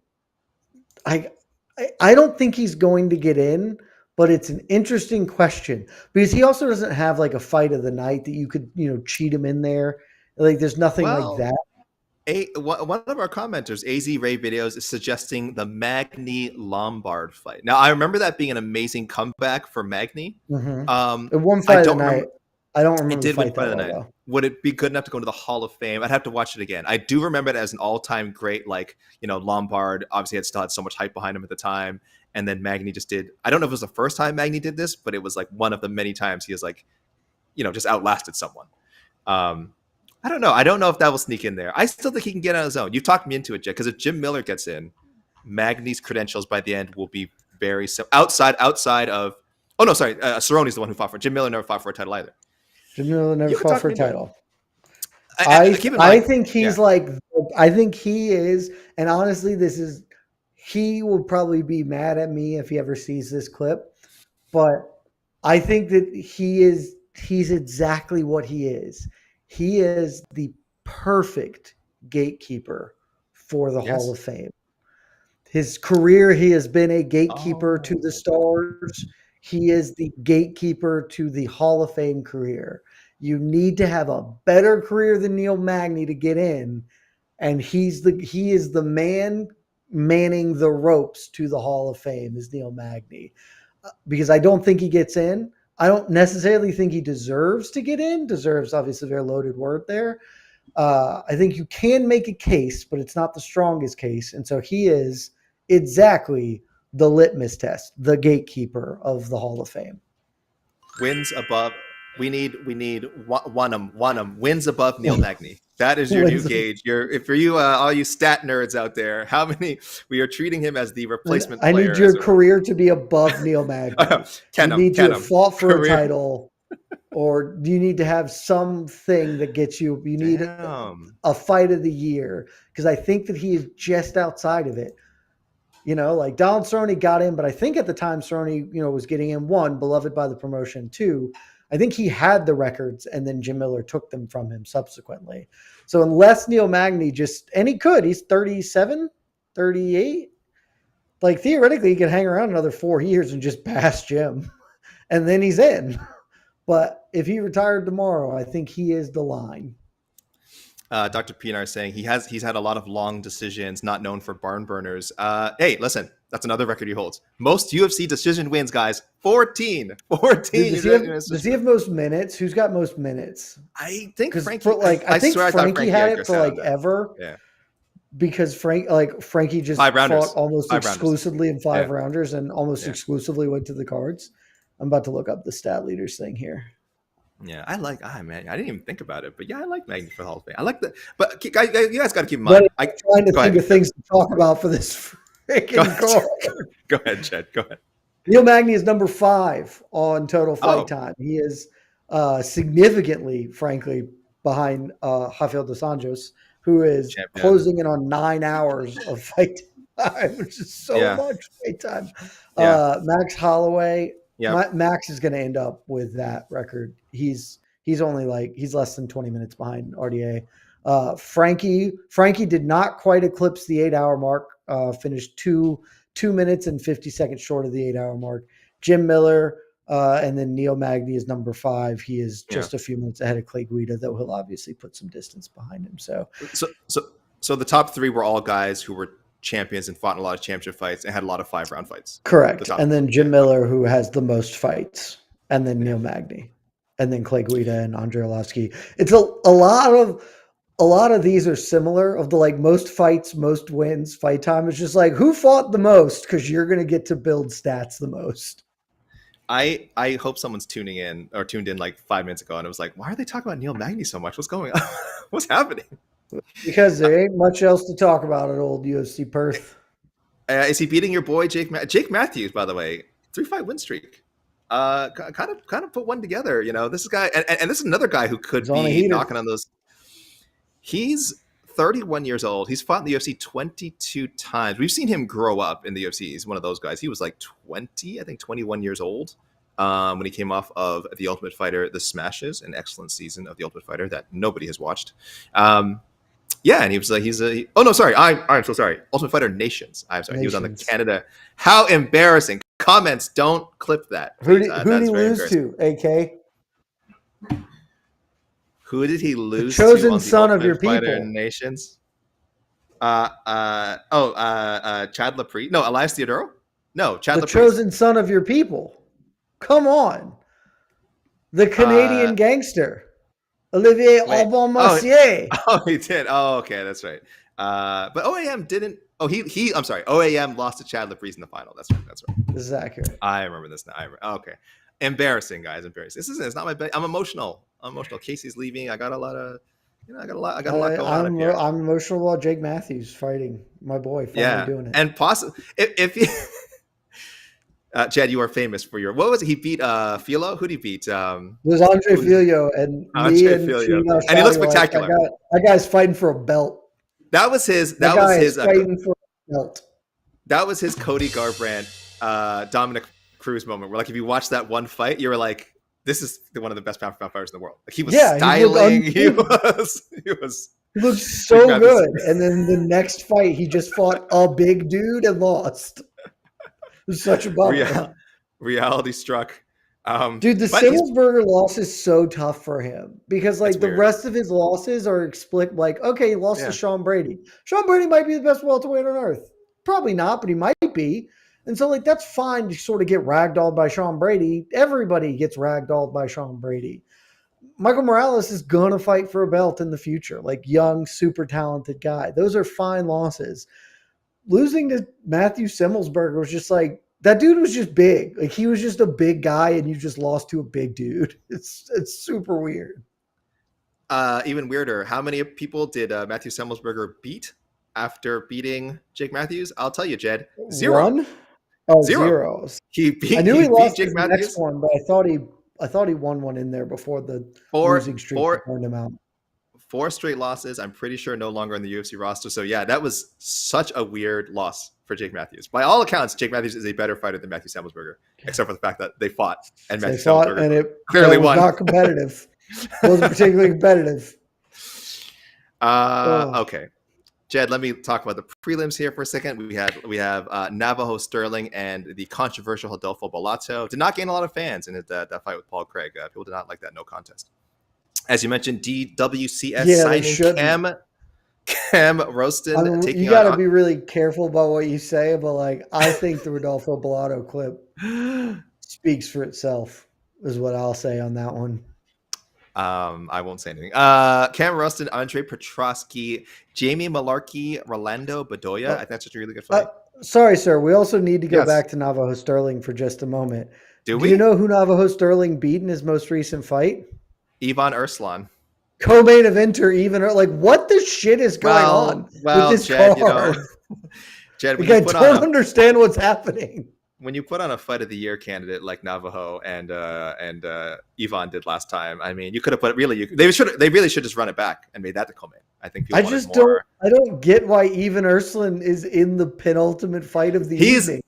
I don't think he's going to get in, but it's an interesting question because he also doesn't have like a fight of the night that you could, cheat him in there. Like there's nothing like Well, that. one of our commenters, AZ Ray Videos, is suggesting the Magny Lombard fight. Now, I remember that being an amazing comeback for Magny. It won I fight of the don't night. remember. I don't It remember the did win fight fight that of the well night. though. Would it be good enough to go into the Hall of Fame? I'd have to watch it again. I do remember it as an all-time great. Like, Lombard obviously still had so much hype behind him at the time, and then Magny just did. I don't know if it was the first time Magny did this, but it was like one of the many times he was like, just outlasted someone. I don't know. I don't know if that will sneak in there. I still think he can get on his own. You talked me into it, Jed, because if Jim Miller gets in, Magny's credentials by the end will be very outside of. Oh no, sorry. Cerrone's the one who fought for. Jim Miller never fought for a title either. Jim Miller never You can fought talk for me a into it. title. Keep in I mind, think he's like, I think he is, and honestly, he will probably be mad at me if he ever sees this clip, but I think that he's exactly what he is. He is the perfect gatekeeper for the Hall of Fame. His career, he has been a gatekeeper to the stars. He is the gatekeeper to the Hall of Fame career. You need to have a better career than Neil Magny to get in, and he is the man manning the ropes to the Hall of Fame is Neil Magny. Because I don't think he gets in. I don't necessarily think he deserves to get in. Deserves, obviously, a very loaded word there. I think you can make a case, but it's not the strongest case. And so he is exactly the litmus test, the gatekeeper of the Hall of Fame. Wins above. We need Wanham wins above Neil Magny. That is your new gauge. For you, all you stat nerds out there, how many we are treating him as the replacement I player. need your career to be above Neil Magny. You need to have fought for a title, or do you need to have something that gets you? You need a fight of the year, because I think that he is just outside of it. Like Donald Cerrone got in, but I think at the time Cerrone, was getting in, one, beloved by the promotion, two, I think he had the records and then Jim Miller took them from him subsequently. So unless Neil Magny and he's 37, 38, like theoretically he could hang around another 4 years and just pass Jim and then he's in. But if he retired tomorrow, I think he is the line. Dr. Pinar is saying he's had a lot of long decisions, not known for barn burners. Hey, listen, that's another record he holds. Most UFC decision wins, guys. 14. Does he have most minutes? Who's got most minutes? I think Frankie. I think Frankie had it for ever. Yeah. Because Frankie just fought almost exclusively in 5-rounders and almost exclusively went to the cards. I'm about to look up the stat leaders thing here. Yeah, man, I didn't even think about it, but yeah, I like Magny for the Hall of Fame. I like that, but you guys got to keep in mind. I'm trying to think of things to talk about for this freaking card. Go ahead, Chad. Go ahead. Neil Magny is number 5 on total fight time. He is significantly, frankly, behind Rafael dos Anjos, who is closing in on 9 hours of fight time, which is so much fight time. Max Holloway. Yeah, Max is going to end up with that record. He's only he's less than 20 minutes behind RDA. Frankie did not quite eclipse the 8-hour mark. Finished 2 minutes and 50 seconds short of the 8-hour mark. Jim Miller and then Neil Magny is number 5. He is just a few minutes ahead of Clay Guida, though he'll obviously put some distance behind him. So the top 3 were all guys who were champions and fought in a lot of championship fights and had a lot of 5-round fights. Correct. And then Jim Miller, who has the most fights, and then Neil Magny, and then Clay Guida and Andrei Arlovski. It's a lot of these are similar, of the most fights, most wins, fight time. It's just who fought the most, because you're going to get to build stats the most. I hope someone's tuned in 5 minutes ago and it was why are they talking about Neil Magny so much? What's going on? What's happening? Because there ain't much else to talk about at old UFC Perth. Is he beating your boy Jake Matthews? By the way, 3-fight win streak. Kind of put one together. This is guy, and this is another guy who could be knocking on those. He's 31 years old. He's fought in the UFC 22 times. We've seen him grow up in the UFC. He's one of those guys. He was 20, I think 21 years old when he came off of The Ultimate Fighter, The Smashes, an excellent season of The Ultimate Fighter that nobody has watched. Yeah, and he was like, oh no, sorry, I'm so sorry. Ultimate Fighter Nations. I'm sorry, he was on the Nations. Canada. How embarrassing! Comments, don't clip that, Who please. did, who did That's he very lose embarrassing. to? AK, Who did he the lose to chosen on the son of your Ultimate Fighter people. Nations? Chad Laprie. No, Elias Theodoro. No, Chad The Laprie. chosen son of your people. Come on, the Uh, Canadian gangster, Olivier wait. Oh, Aubin-Mercier. oh, he did. Oh, okay, that's right. But OAM didn't. Oh, he. I'm sorry. OAM lost to Chad Laprise in the final. That's right. That's right. This is accurate. I remember this now. Okay. Embarrassing, guys. Embarrassing. This isn't. It's not my. I'm emotional. I'm emotional. Casey's leaving. I got a lot of. I got a lot. I got a lot going on up here. I'm emotional about Jake Matthews fighting my boy, finally doing it. And possibly if you. Chad, you are famous for your. What was it? He beat Filo. Who did he beat? It was Andre Filio, and me and Filio. Chino And he looks Shadi spectacular. Like, that guy's fighting for a belt. That was his. That was guy his. is fighting for a belt. That was his Cody Garbrandt, Dominic Cruz moment. Where like if you watch that one fight, you were like, "This is one of the best pound for pound fighters in the world." Like he was styling. He was. He looked so good, and then the next fight, he just fought a big dude and lost. It was such a bummer. Reality struck. Dude, the Simmelsberger loss is so tough for him because like the rest of his losses are like, okay, he lost to Sean Brady. Sean Brady might be the best welterweight on earth. Probably not, but he might be. And so like that's fine to sort of get ragdolled by Sean Brady. Everybody gets ragdolled by Sean Brady. Michael Morales is gonna fight for a belt in the future, like young, super talented guy. Those are fine losses. Losing to Matthew Simmelsberger was just like, that dude was just big. Like he was just a big guy and you just lost to a big dude. It's super weird. Even weirder, how many people did Matthew Semmelsberger beat after beating Jake Matthews? I'll tell you, Jed. 0. One? Oh, Zero. He beat. I knew he lost Jake Matthews. Next one, but I thought he won one in there before the losing streak turned him out. 4 straight losses. I'm pretty sure no longer on the UFC roster. So yeah, that was such a weird loss for Jake Matthews. By all accounts, Jake Matthews is a better fighter than Matthew Semmelsberger, except for the fact that they fought and Matthew Semmelsberger and it clearly was won. Not competitive. It wasn't particularly competitive. Okay, Jed, let me talk about the prelims here for a second. We have Navajo Sterling and the controversial Rodolfo Bellato. Did not gain a lot of fans in that fight with Paul Craig. People did not like that no contest. As you mentioned, DWCS signing Cam Roston taking you got to be really careful about what you say, but like I think the Rodolfo Bellato clip speaks for itself, is what I'll say on that one. I won't say anything. Cam Roston, Andre Petrosky, Jamie Malarkey, Rolando Bedoya. I think that's such a really good fight. Sorry, sir. We also need to go back to Navajo Sterling for just a moment. Do you know who Navajo Sterling beat in his most recent fight? Ivan Urslan. Co-main eventer, like what the shit is going on with this Jed, card? Jed, I don't understand what's happening. When you put on a fight of the year candidate like Navajo and Ivan did last time, I mean, you could have put it they really should just run it back and made that the co-main. I think I don't get why Ivan Urslan is in the penultimate fight of the evening.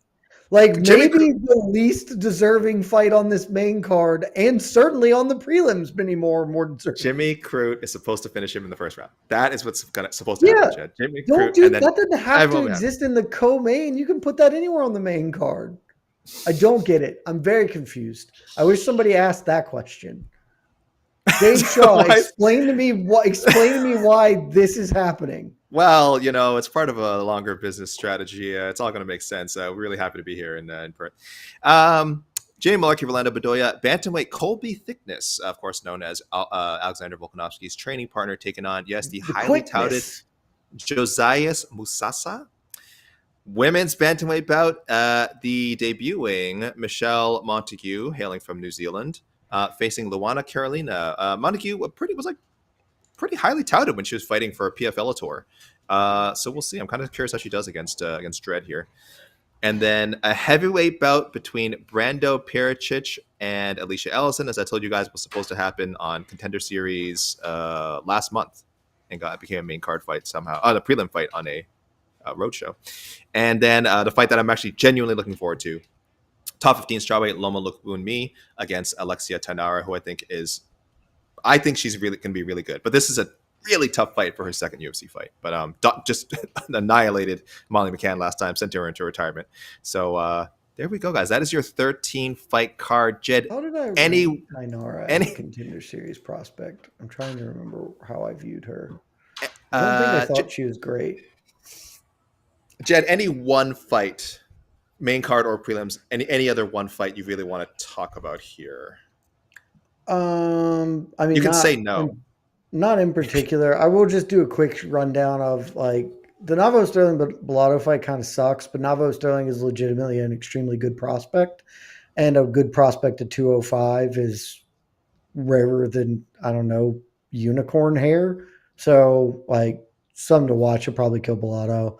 Like maybe the least deserving fight on this main card, and certainly on the prelims, many more deserving. Jimmy Crute is supposed to finish him in the first round. That is what's supposed to happen, Jed. Jimmy Crute, that doesn't have to exist in the co-main. You can put that anywhere on the main card. I don't get it. I'm very confused. I wish somebody asked that question. Dave Shaw, explain to me why this is happening. Well, it's part of a longer business strategy. It's all going to make sense. We're really happy to be here in Perth. Jamie Malarkey, Rolando Bedoya, bantamweight Colby Thickness, of course known as Alexander Volkanovski's training partner, taking on, the highly touted Josias Musasa. Women's bantamweight bout, the debuting Michelle Montague, hailing from New Zealand, facing Luana Carolina. Montague was pretty highly touted when she was fighting for a PFL tour. So we'll see. I'm kind of curious how she does against Dredd here. And then a heavyweight bout between Brando Pericic and Alicia Ellison, as I told you guys, was supposed to happen on Contender Series last month, and became a main card fight somehow. The prelim fight on a roadshow. And then the fight that I'm actually genuinely looking forward to, top 15 strawweight Loma Lookboonmee against Alexia Tanara, who I think she's really can be really good. But this is a really tough fight for her second UFC fight. But just annihilated Molly McCann last time, sent her into retirement. So there we go, guys. That is your 13 fight card. Jed, How did I any rate Ainara as a contender series prospect? I'm trying to remember how I viewed her. I don't think I thought she was great. Jed, any one fight, main card or prelims, any other one fight you really want to talk about here? I mean, you can say no. Not in particular. I will just do a quick rundown of like the Navo Sterling Bellato fight kind of sucks, but Navo Sterling is legitimately an extremely good prospect, and a good prospect at 205 is rarer than, I don't know, unicorn hair. So like something to watch. Will probably kill Bellato.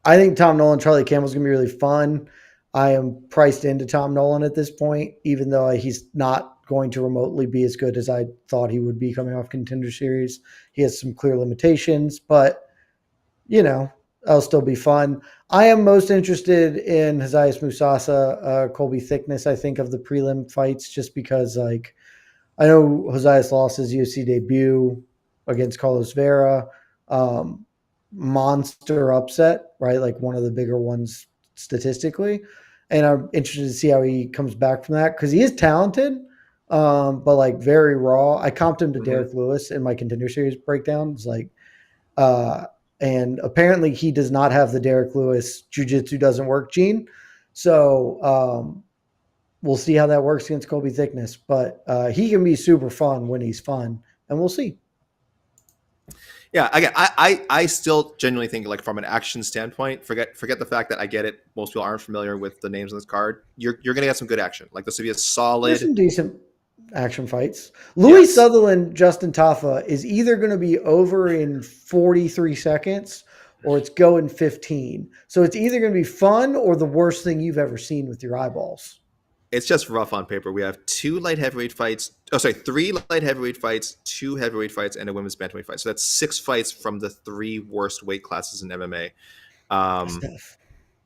I think Tom Nolan, Charlie Campbell's gonna be really fun. I am priced into Tom Nolan at this point, even though he's not going to remotely be as good as I thought he would be coming off Contender Series. He has some clear limitations, but that'll still be fun. I am most interested in Hazias Musasa, Colby Thickness, I think, of the prelim fights, just because like I know Hazias lost his UFC debut against Carlos Vera. Monster upset, right? Like one of the bigger ones statistically. And I'm interested to see how he comes back from that, because he is talented, but like very raw. I comped him to Derek Lewis in my Contender Series breakdown. It's like, and apparently he does not have the Derek Lewis jiu-jitsu doesn't work gene. So we'll see how that works against Colby Thickness. But he can be super fun when he's fun, and we'll see. Yeah, again, I still genuinely think, like, from an action standpoint, forget the fact that I get it. Most people aren't familiar with the names on this card. You're going to get some good action. Like, this will be a solid. There's some decent action fights. Louis Sutherland, Justin Tafa is either going to be over in 43 seconds or it's going 15. So it's either going to be fun or the worst thing you've ever seen with your eyeballs. It's just rough on paper. We have 3 light heavyweight fights, 2 heavyweight fights, and a women's bantamweight fight. So that's 6 fights from the 3 worst weight classes in MMA.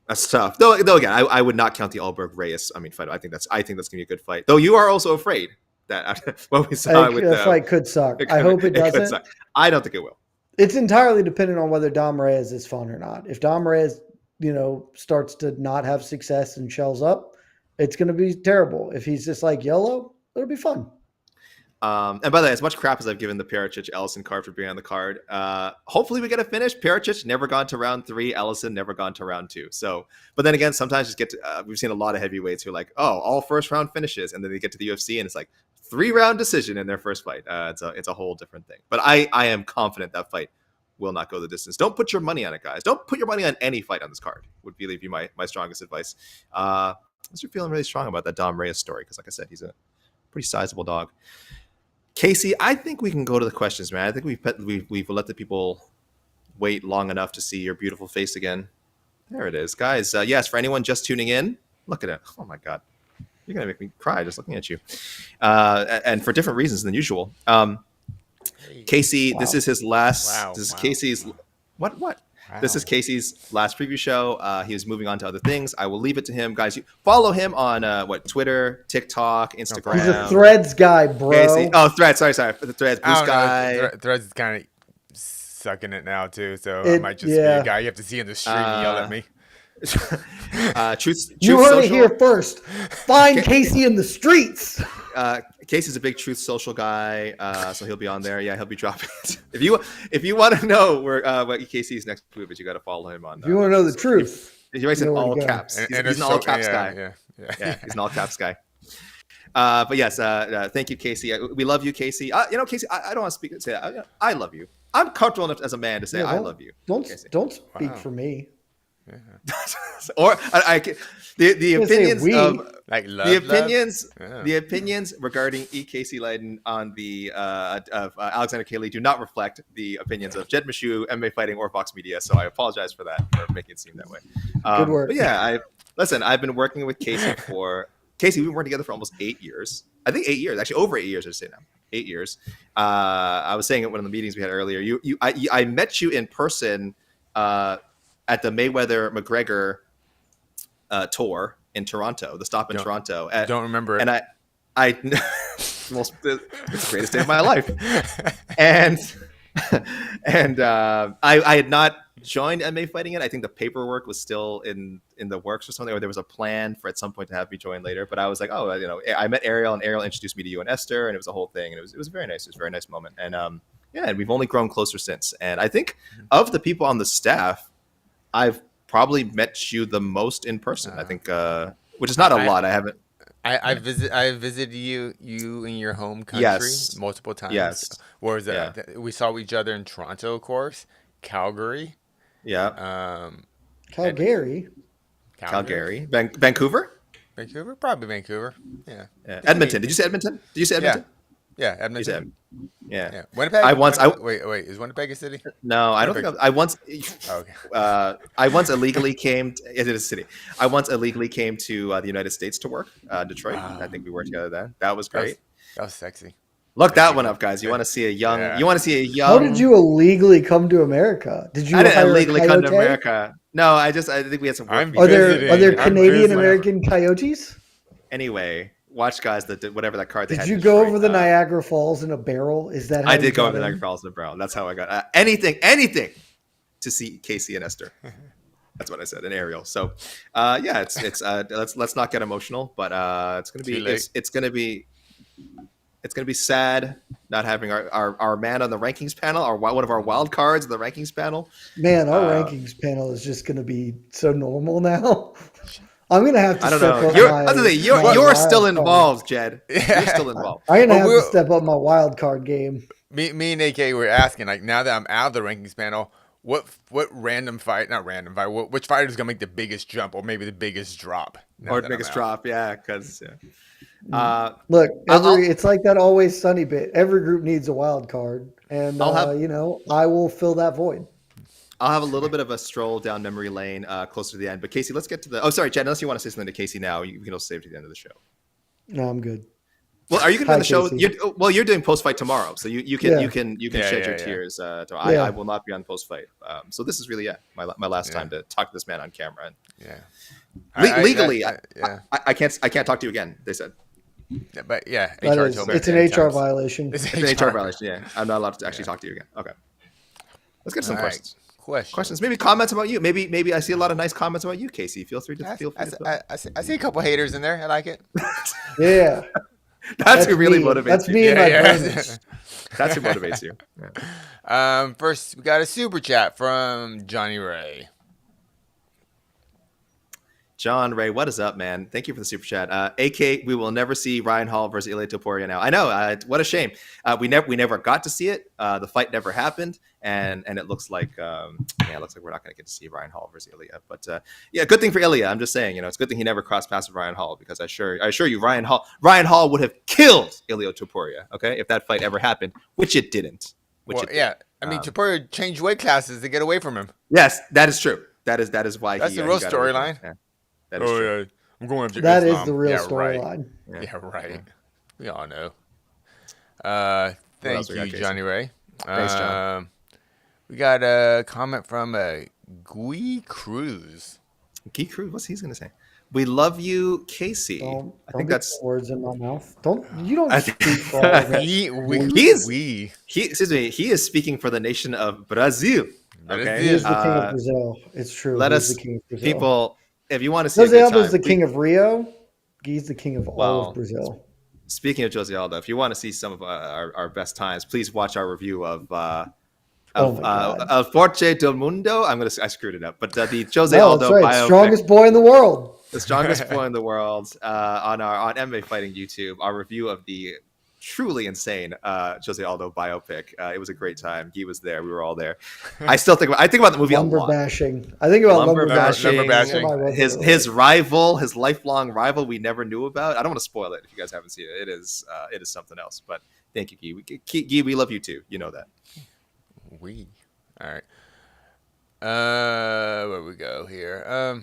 That's tough. Though again, I would not count the Ulberg Reyes fight. I think that's gonna be a good fight. Though you are also afraid that what we saw with the fight could suck. I hope it doesn't. I don't think it will. It's entirely dependent on whether Dom Reyes is fun or not. If Dom Reyes, starts to not have success and shells up, it's going to be terrible. If he's just like YOLO, it'll be fun. And by the way, as much crap as I've given the Pericic Ellison card for being on the card, hopefully we get a finish. Pericic never gone to round 3. Ellison never gone to round 2. So, but then again, sometimes just get to, we've seen a lot of heavyweights who are like, oh, all first round finishes, and then they get to the UFC and it's like 3-round decision in their first fight. It's a whole different thing. But I am confident that fight will not go the distance. Don't put your money on it, guys. Don't put your money on any fight on this card. Would really be my strongest advice. You're feeling really strong about that Dom Reyes story, because like I said, he's a pretty sizable dog. Casey, I think we can go to the questions, man. I think we've let the people wait long enough to see your beautiful face again. There it is, guys. Yes, for anyone just tuning in, look at it. Oh my God, you're gonna make me cry just looking at you, and for different reasons than usual. Casey, wow. This is his last. Wow, this is Casey's. What? Wow. This is Casey's last preview show. He is moving on to other things. I will leave it to him, guys. You follow him on Twitter, TikTok, Instagram. He's a Threads guy, bro. Casey. Oh, Threads. Sorry. The Threads. Blue Sky. Threads is kind of sucking it now too. So I might just be a guy you have to see in the street and yell at me. Truth you heard it here first. Find Casey in the streets. Casey's a big Truth Social guy, so he'll be on there. Yeah, he'll be dropping it. If you want to know where what Casey's next move is, you got to follow him on. If you want to know the truth, he writes in all caps. He's an all caps guy. Yeah, he's an all caps guy. But yes, thank you, Casey. We love you, Casey. Casey, I don't want to say that. I love you. I'm comfortable enough as a man to say I love you. Don't speak for me. Yeah. Or the opinions of like the opinions regarding Casey Leiden on the of Alexander Kaley do not reflect the opinions of Jed Meshew, MMA Fighting, or Fox Media. So I apologize for that, for making it seem that way. Good work. But yeah, I've been working with Casey Casey. We've been working together for almost 8 years. I think 8 years, actually over 8 years. I should say now. 8 years. I was saying at one of the meetings we had earlier. I met you in person. At the Mayweather-McGregor tour in Toronto, the stop in Toronto. Don't remember it. And I it's the greatest day of my life. And I had not joined MMA Fighting yet. I think the paperwork was still in the works or something, or there was a plan for at some point to have me join later. But I was like, oh, I met Ariel, and Ariel introduced me to you and Esther, and it was a whole thing, and it was very nice. It was a very nice moment, and and we've only grown closer since. And I think of the people on the staff, I've probably met you the most in person. I think, which is not a lot. I haven't. I visited you in your home country multiple times. Yes. Where was that? We saw each other in Toronto, of course, Calgary. Yeah. Calgary. Vancouver? Vancouver? Probably Vancouver. Yeah. Edmonton. Did you say Edmonton? Yeah, Edmonton. Yeah. Winnipeg? Wait, is Winnipeg a city? No, I don't think I once. Okay. I once illegally came. It is a city. I once illegally came to the United States to work, Detroit. Wow. I think we worked together then. That was great. That was sexy. Look that one up, guys. You want to see a young? Yeah. You want to see a young? How did you illegally come to America? Did you? I didn't hire a illegally come to coyote? America. No, I think we had some work. Are there visiting. Canadian American coyotes? Anyway, watch, guys. Whatever that card. They Did had you in go Detroit, over the Niagara Falls in a barrel? Is that how I you did go got over the in? Niagara Falls in the barrel. That's how I got anything to see Casey and Esther. That's what I said, and Ariel. So, let's not get emotional, but it's gonna be sad not having our man on the rankings panel, one of our wild cards in the rankings panel. Man, our rankings panel is just going to be so normal now. I'm going to have to step up you're still involved, Jed. You're still involved. I'm going to have to step up my wild card game. Me and AK were asking, like, now that I'm out of the rankings panel, what random fight, not random fight, which fighter is going to make the biggest jump or maybe the biggest drop? Or the biggest drop, yeah, because... Look, it's like that Always Sunny bit. Every group needs a wild card, and I will fill that void. I'll have a little bit of a stroll down memory lane closer to the end. But Casey, let's get to the. Oh, sorry, Chad. Unless you want to say something to Casey now, you can also save it to the end of the show. No, I'm good. Well, are you going to be on the show? Casey. You're doing post fight tomorrow, so you can shed your tears. I will not be on post fight. So this is really my last time to talk to this man on camera. And legally, I can't talk to you again. They said. Yeah, but yeah, HR told me it's an HR violation. It's an HR violation. Yeah, I'm not allowed to actually talk to you again. Okay, let's get to some questions. Questions. Maybe comments about you. Maybe I see a lot of nice comments about you, Casey. Feel free to feel free. I see a couple haters in there. I like it. Yeah, that's who really motivates. That's you. me and my bonus. That's who motivates you. Yeah. First, we got a super chat from Johnny Ray. John Ray, what is up, man? Thank you for the super chat. AK, we will never see Ryan Hall versus Ilia Topuria now. I know, what a shame. We never got to see it. The fight never happened, and it looks like we're not going to get to see Ryan Hall versus Ilia. But good thing for Ilia. I'm just saying, it's a good thing he never crossed paths with Ryan Hall, because I assure you, Ryan Hall would have killed Ilia Topuria. Okay, if that fight ever happened, which it didn't. I mean, Topuria changed weight classes to get away from him. Yes, that is true. That is why. That's the real storyline. That is true. I'm going after That Islam. is the real storyline. Right. Yeah, right. Yeah. We all know. Thank you, Johnny Ray. Thanks, John. We got a comment from Guy Cruz. Guy Cruz, what's he going to say? We love you, Casey. I think that's words in my mouth. Don't speak for all of it. He is speaking for the nation of Brazil. Okay? He is the king of Brazil. It's true. The king of Brazil. People, if you want to see Jose Aldo's the king of Rio. He's the king of all of Brazil. Speaking of Jose Aldo, if you want to see some of our best times, please watch our review of El Forte del Mundo. I screwed it up, but the Jose Aldo biopic, strongest boy in the world. The strongest boy in the world on MMA Fighting YouTube. Our review of the truly insane Jose Aldo biopic. It was a great time. He was there. We were all there. I think about the movie lumber a lot. bashing. I think about lumber bashing. His rival, his lifelong rival, we never knew about. I don't want to spoil it if you guys haven't seen it. It is something else. But thank you, Guy. We love you too. You know that. All right. Where we go here?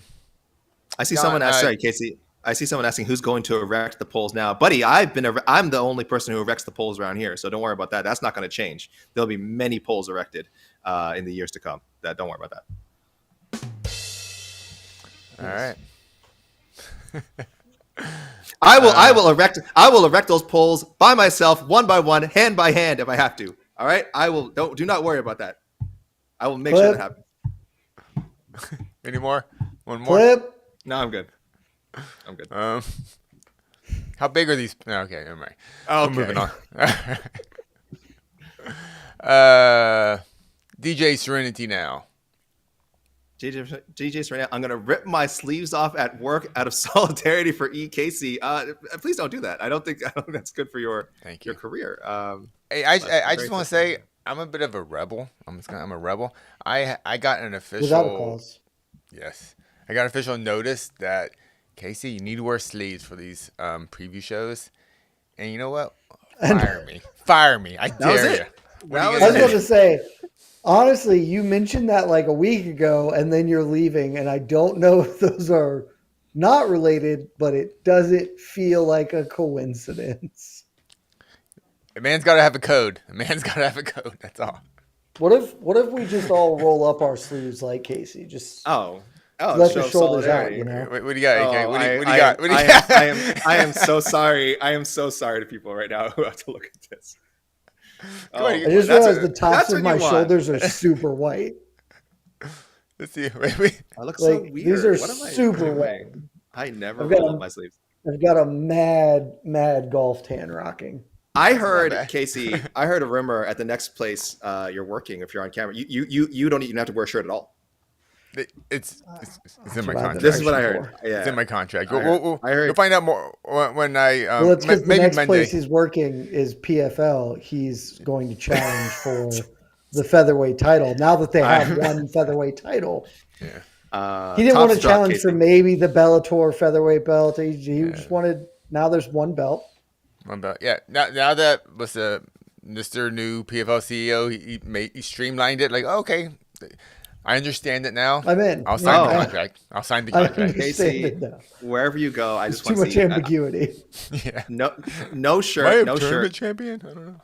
I see someone ask. Sorry, Casey. I see someone asking who's going to erect the poles now, buddy. I'm the only person who erects the poles around here, so don't worry about that. That's not going to change. There'll be many poles erected in the years to come. Don't worry about that. All right. I will erect those poles by myself, one by one, hand by hand, if I have to. All right, I will. Do not worry about that. I will make sure that happens. Any more? One more. Flip. No, I'm good. I'm good. How big are these? Okay, never mind. Okay. We're moving on. DJ Serenity now. DJ Serena, I'm gonna rip my sleeves off at work out of solidarity for Casey. Please don't do that. I don't think that's good for your career. Hey, I just want to say I'm a bit of a rebel. I'm a rebel. I got an official. Without a cause. Yes, I got official notice that Casey, you need to wear sleeves for these preview shows. And you know what? Fire me. I dare you. I was going to say, honestly, you mentioned that like a week ago, and then you're leaving, and I don't know if those are not related, but it doesn't feel like a coincidence. A man's got to have a code. That's all. What if we just all roll up our sleeves like Casey? Just let the shoulders out, you know. What do you got, AK? What do you got? I am so sorry. I am so sorry to people right now who have to look at this. I just realized the tops of my shoulders are super white. Let's see. I look so weird. These are super white. I never roll up my sleeves. I've got a mad golf tan rocking. I heard, Casey, I heard a rumor at the next place you're working, if you're on camera, you don't even have to wear a shirt at all. It's in my contract. This is what I heard. Yeah. It's in my contract. I heard. You'll find out more when I. Well, it's because the next Monday. place he's working is PFL. He's going to challenge for the featherweight title. Now that they have one featherweight title, he didn't want to challenge for maybe the Bellator featherweight belt. He just wanted. Now there's one belt. One belt. Yeah. Now that was Mr. New PFL CEO, he streamlined it. Like, okay. I understand it now. I'm in. I'll sign the contract. I'll sign the contract. Casey, wherever you go, I just want to see too much ambiguity. Yeah. No shirt. No shirt. Champion. I don't know.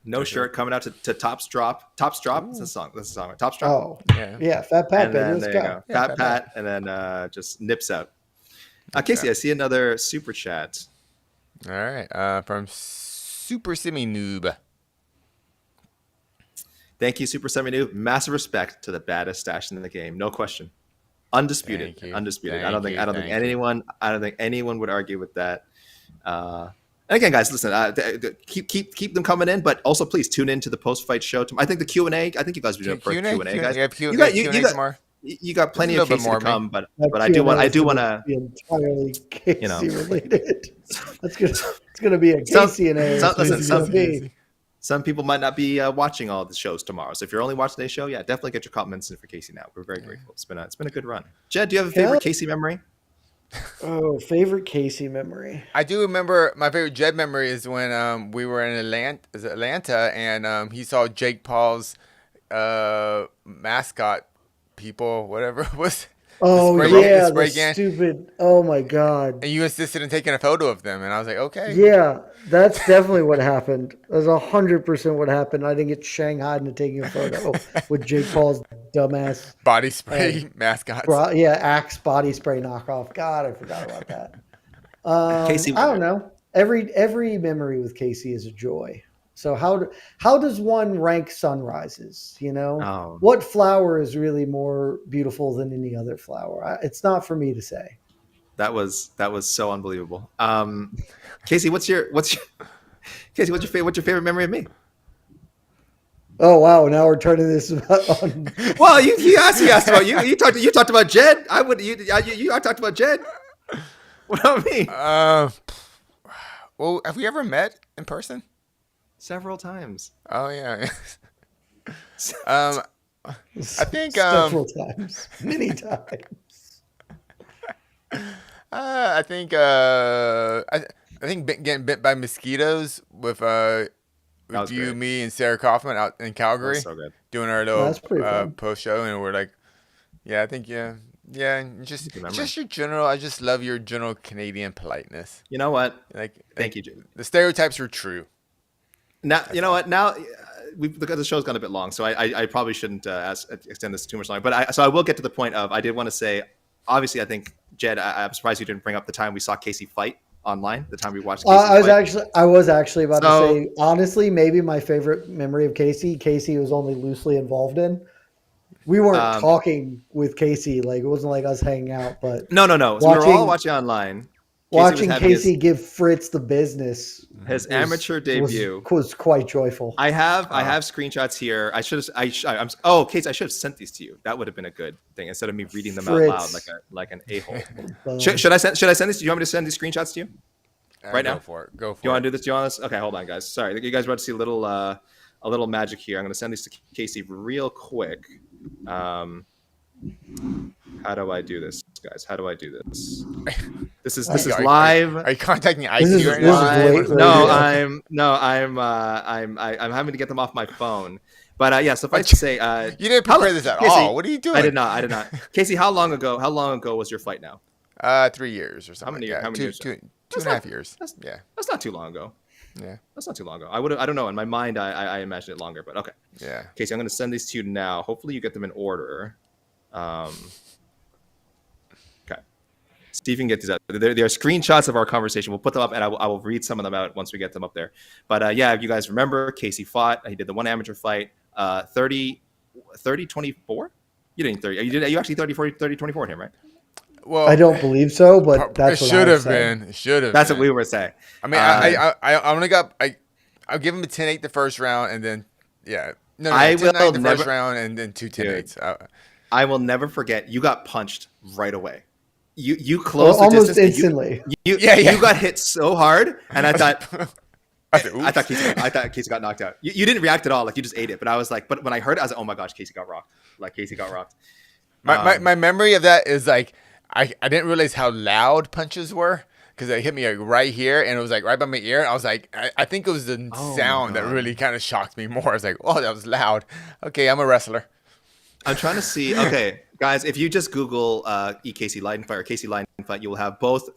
No shirt coming out to Tops Drop. Tops Drop. That's a song. That's a song. Tops Drop. Oh yeah. Fat Pat. And Let's go. Fat Pat, and then just nips out. Casey, I see another super chat. All right. From Super Simi Noob. Thank you, Super Semi Noob. Massive respect to the baddest stash in the game, no question. Undisputed. I don't think anyone would argue with that. And again, guys, listen. Keep them coming in, but also please tune in to the post-fight show. I think the Q&A. I think you guys will do a Q&A, guys. You got plenty of Casey to come, but I do want to be entirely Casey related. It's gonna be a Casey and A. Some people might not be watching all the shows tomorrow. So if you're only watching today's show, definitely get your comments in for Casey now. We're very grateful. It's been a good run. Jed, do you have a favorite Casey memory? Oh, favorite Casey memory. I do remember my favorite Jed memory is when we were in Atlanta and he saw Jake Paul's mascot people, whatever it was. Oh, the stupid. Oh, my God. And you insisted in taking a photo of them. And I was like, okay. Yeah, that's definitely what happened. That's 100% what happened. I didn't get shanghaied into taking a photo with Jake Paul's dumbass body spray mascots. Axe body spray knockoff. God, I forgot about that. Casey, I don't know. Every memory with Casey is a joy. So how does one rank sunrises? You know, what flower is really more beautiful than any other flower? It's not for me to say. That was so unbelievable. Casey, what's your favorite memory of me? Oh wow! Now we're turning this on. Well, you asked about you. You talked about Jed. I talked about Jed. What about me? Well, have we ever met in person? Several times. Oh yeah. I think several times, many times. I think getting bit by mosquitoes with you, me, and Sarah Kaufman out in Calgary, so good. Doing our little post show, and we're like, just your general. I just love your general Canadian politeness. You know what? Thank you, Jim. The stereotypes are true. Now, you know what? Now, because the show's gone a bit long, so I probably shouldn't extend this too much longer. But I will get to the point of I did want to say, obviously, I think, Jed, I'm surprised you didn't bring up the time we saw Casey fight online. The time we watched Casey I was actually about to So- say, honestly, maybe my favorite memory of Casey was only loosely involved in. We weren't talking with Casey, like it wasn't like us hanging out, but No. So we were all watching online. Watching Casey give Fritz the business, his amateur debut was quite joyful. I have screenshots here. Oh, Casey, I should have sent these to you. That would have been a good thing instead of me reading them out loud like an a-hole. Should I send these? Do you want me to send these screenshots to you right now? Go for it. Do you want to do this? Do you want this? Okay, hold on, guys. Sorry, you guys about to see a little magic here. I'm going to send these to Casey real quick. How do I do this, guys? How do I do this? This is live. Are you contacting IT right now? I'm having to get them off my phone. But yeah, suffice to say, you didn't prepare this at all. What are you doing? I did not. Casey, how long ago was your fight now? 3 years or something. How many years? Two and a half years. That's not too long ago. Yeah, that's not too long ago. I don't know. In my mind, I imagined it longer, but okay. Yeah. Casey, I'm going to send these to you now. Hopefully, you get them in order. Okay. See if you can get these out. There are screenshots of our conversation. We'll put them up, and I will read some of them out once we get them up there. But yeah, if you guys remember, Casey fought. He did the one amateur fight. 30-24. You didn't 30. You actually 30-24 in him, right? Well, I don't believe so, but that's what should have been. It should have. That's what we were saying. I mean, I only got I'll give him a 10-8 the first round, and then I will 10-9 the first round, and then 2 10-8s. I will never forget. You got punched right away. You closed almost the distance instantly. You got hit so hard, and I thought. I thought Casey got knocked out. You didn't react at all, like you just ate it. But I was like, but when I heard it, I was like, oh my gosh, Casey got rocked. Like Casey got rocked. My memory of that is like I didn't realize how loud punches were because they hit me like right here and it was like right by my ear. And I was like, I think it was the sound that really kind of shocked me more. I was like, oh, that was loud. Okay, I'm a wrestler. I'm trying to see. Okay, guys, if you just Google Casey Leiden fight or Casey Leiden fight, you will have both.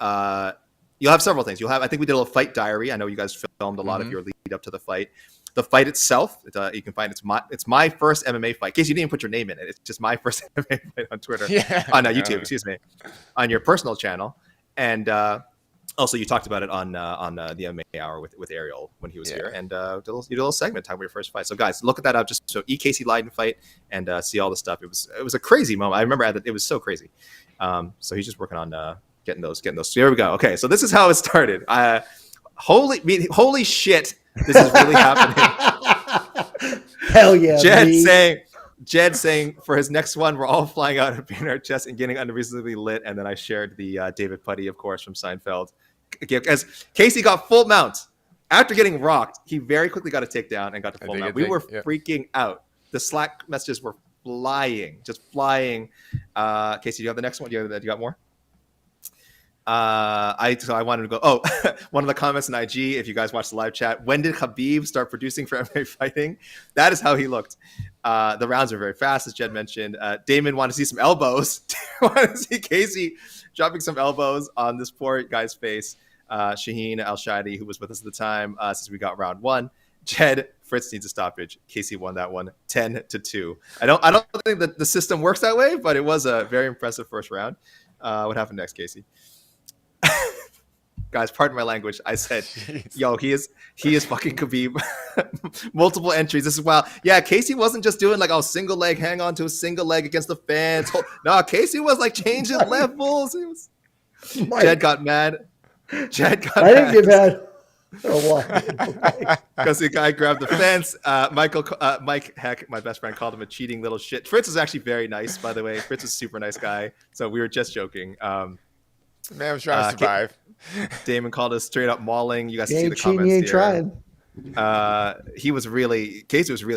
You'll have several things. You'll have. I think we did a little fight diary. I know you guys filmed a lot of your lead up to the fight. The fight itself, you can find it's my first MMA fight. Casey, you didn't even put your name in it. It's just my first MMA fight on Twitter, on YouTube. Excuse me, on your personal channel, and also you talked about it on the MMA Hour with Ariel when he was here, and you did a little segment talking about your first fight. So guys, look at that up. Just so Casey Leiden fight and see all the stuff. It was a crazy moment. I remember it was so crazy. So he's just working on getting those. So here we go. Okay, so this is how it started. Holy shit. This is really happening. Hell yeah. Jed saying for his next one, we're all flying out and beating our chest and getting unreasonably lit. And then I shared the David Putty, of course, from Seinfeld. As Casey got full mount. After getting rocked, he very quickly got a takedown and got to full mount. We were freaking out. The Slack messages were just flying. Casey, do you have the next one? Do you got more? I wanted to go. Oh, one of the comments in IG, if you guys watch the live chat, when did Khabib start producing for MMA Fighting? That is how he looked. The rounds are very fast, as Jed mentioned. Damon wanted to see some elbows. Wanted to see Casey dropping some elbows on this poor guy's face. Shaheen Al-Shadi, who was with us at the time, since we got round one. Jed, Fritz needs a stoppage. Casey won that one 10-2. I don't think that the system works that way, but it was a very impressive first round. What happened next, Casey? Guys, pardon my language. I said, yo, he is fucking Khabib. Multiple entries. This is wild. Yeah, Casey wasn't just doing like single leg, hang on to a single leg against the fans. No, Casey was like changing levels. Jed got mad. I didn't get mad. Because the guy grabbed the fence. Mike Heck, my best friend, called him a cheating little shit. Fritz is actually very nice, by the way. Fritz is a super nice guy. So we were just joking. Man, I'm trying to survive. Damon called us straight up mauling. You guys can see the comments here. Trying. Casey was really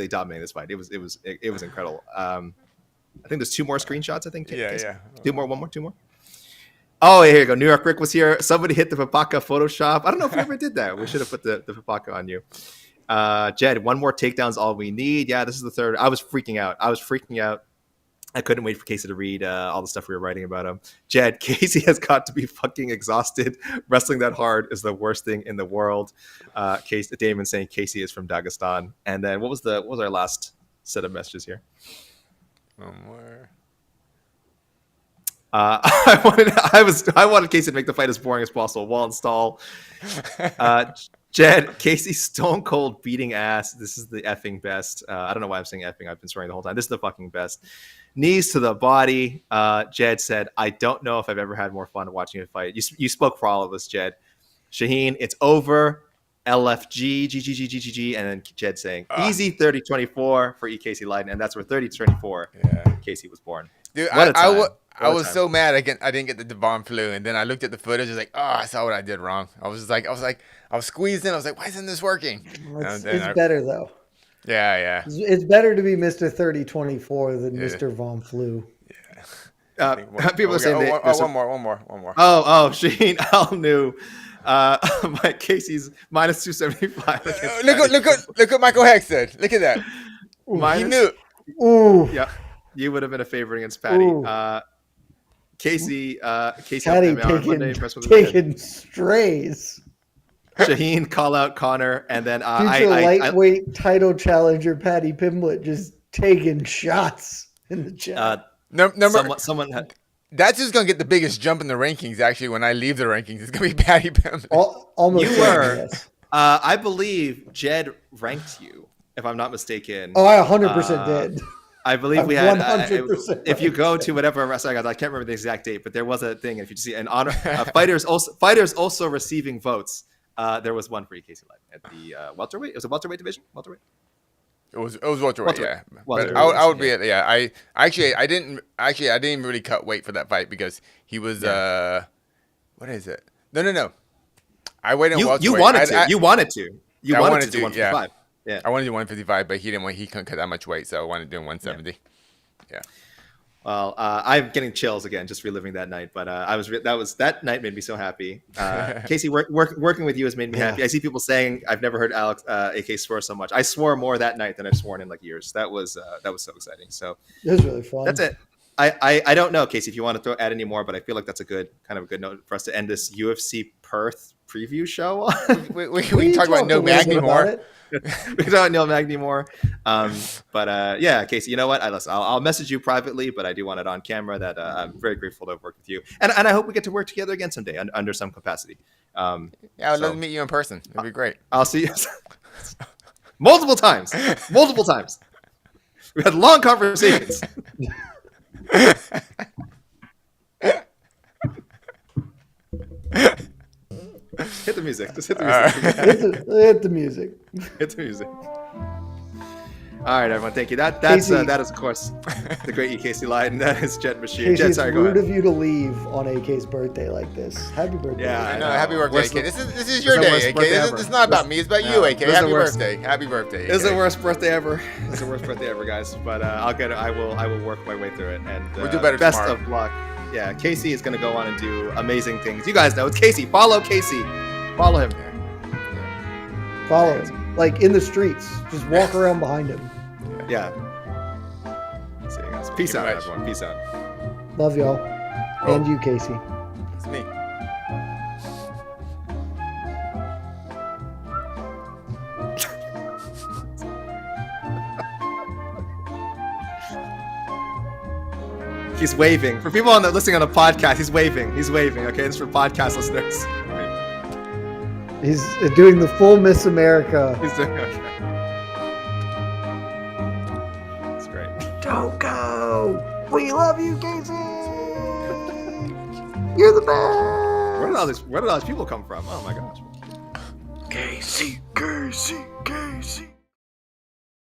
dominating this fight. It was incredible. I think there's 2 more screenshots. I think. Yeah. 2 more. 1 more. 2 more. Oh, here you go. New York Rick was here. Somebody hit the Papaka Photoshop. I don't know if we ever did that. We should have put the Papaka on you. Jed, 1 more takedown's all we need. Yeah, this is the 3rd. I was freaking out. I couldn't wait for Casey to read all the stuff we were writing about him. Jed, Casey has got to be fucking exhausted. Wrestling that hard is the worst thing in the world. Damon saying Casey is from Dagestan. And then what was our last set of messages here? One more. I wanted Casey to make the fight as boring as possible. Wall install. Jed, Casey stone cold beating ass. This is the effing best. I don't know why I'm saying effing. I've been swearing the whole time. This is the fucking best. Knees to the body. Jed said, I don't know if I've ever had more fun watching a fight. You spoke for all of us, Jed. Shaheen, it's over. LFG, GG, and then Jed saying, easy 30-24 for Casey Leiden. And that's where 30-24 Casey was born. Dude, What a time. I was so mad I didn't get the Devon flu, and then I looked at the footage. I was like, oh, I saw what I did wrong. I was squeezed in. I was like, why isn't this working? It's better though. Yeah. It's better to be Mr. 30-24 than Mr. Von Flu. People are saying one more. Oh, Shaheen Al knew. My Casey's minus 275. Look what Michael Heck said. Look at that. He knew. Ooh. Yeah, you would have been a favorite against Patty. Casey Patty taking strays. Shaheen call out Connor, and then future lightweight title challenger Patty Pimblett just taking shots in the chat. Someone had. That's just gonna get the biggest jump in the rankings. Actually, when I leave the rankings, it's gonna be Patty Pimblett. Almost. You were. Yes. I believe Jed ranked you, if I'm not mistaken. Oh, I 100% did. I believe we had. 100% if you go to whatever wrestling, I can't remember the exact date, but there was a thing. If you see an honor, fighters also receiving votes. There was one for Casey Leiden at the welterweight. It was a welterweight division. Welterweight. It was welterweight, yeah. Welterweight, I would be at, yeah. I didn't even really cut weight for that fight because he was what is it? No. I waited on welterweight. You wanted to. You wanted to do 155. Yeah. I wanted to do 155, but he couldn't cut that much weight, so I wanted to do 170. Yeah. Well, I'm getting chills again just reliving that night, but that night made me so happy. Casey, working with you has made me happy. I see people saying I've never heard Alex AK swear so much. I swore more that night than I've sworn in like years. That was so exciting. So it was really fun. That's it. I don't know, Casey, if you want to add any more, but I feel like that's a good note for us to end this UFC Perth preview show on. we can talk about No Magny more. We can talk about Neil Magny more. But yeah, Casey, you know what? I'll message you privately, but I do want it on camera that I'm very grateful to have worked with you. And I hope we get to work together again someday under some capacity. I'd love to meet you in person. It'd be great. I'll see you multiple times. We had long conversations. Hit the music. Just hit the music. Hit the music. Hit the music. All right, everyone. Thank you. That is of course the great Casey Leiden. That is Jed Meshew. Jed, sorry, go ahead. Rude of you to leave on AK's birthday like this. Happy birthday. Yeah, I know. Happy birthday, AK. This is your day, AK. This is not about me. It's about you, AK. Happy birthday. Happy birthday. This is the worst birthday ever. This is the worst birthday ever, guys. But I'll get it. I will work my way through it. And we'll do better best tomorrow. Of luck. Yeah, Casey is going to go on and do amazing things. You guys know it's Casey. Follow Casey. Follow him. Follow him. Like in the streets. Just walk around behind him. Yeah. See you guys. Peace out, everyone. Peace out. Love y'all. And you, Casey. It's me. He's waving. For people listening on a podcast, he's waving. He's waving. Okay, this is for podcast listeners. He's doing the full Miss America. He's doing okay. That's great. Don't go. We love you, Casey. You're the best. Where did all these people come from? Oh my gosh. Casey.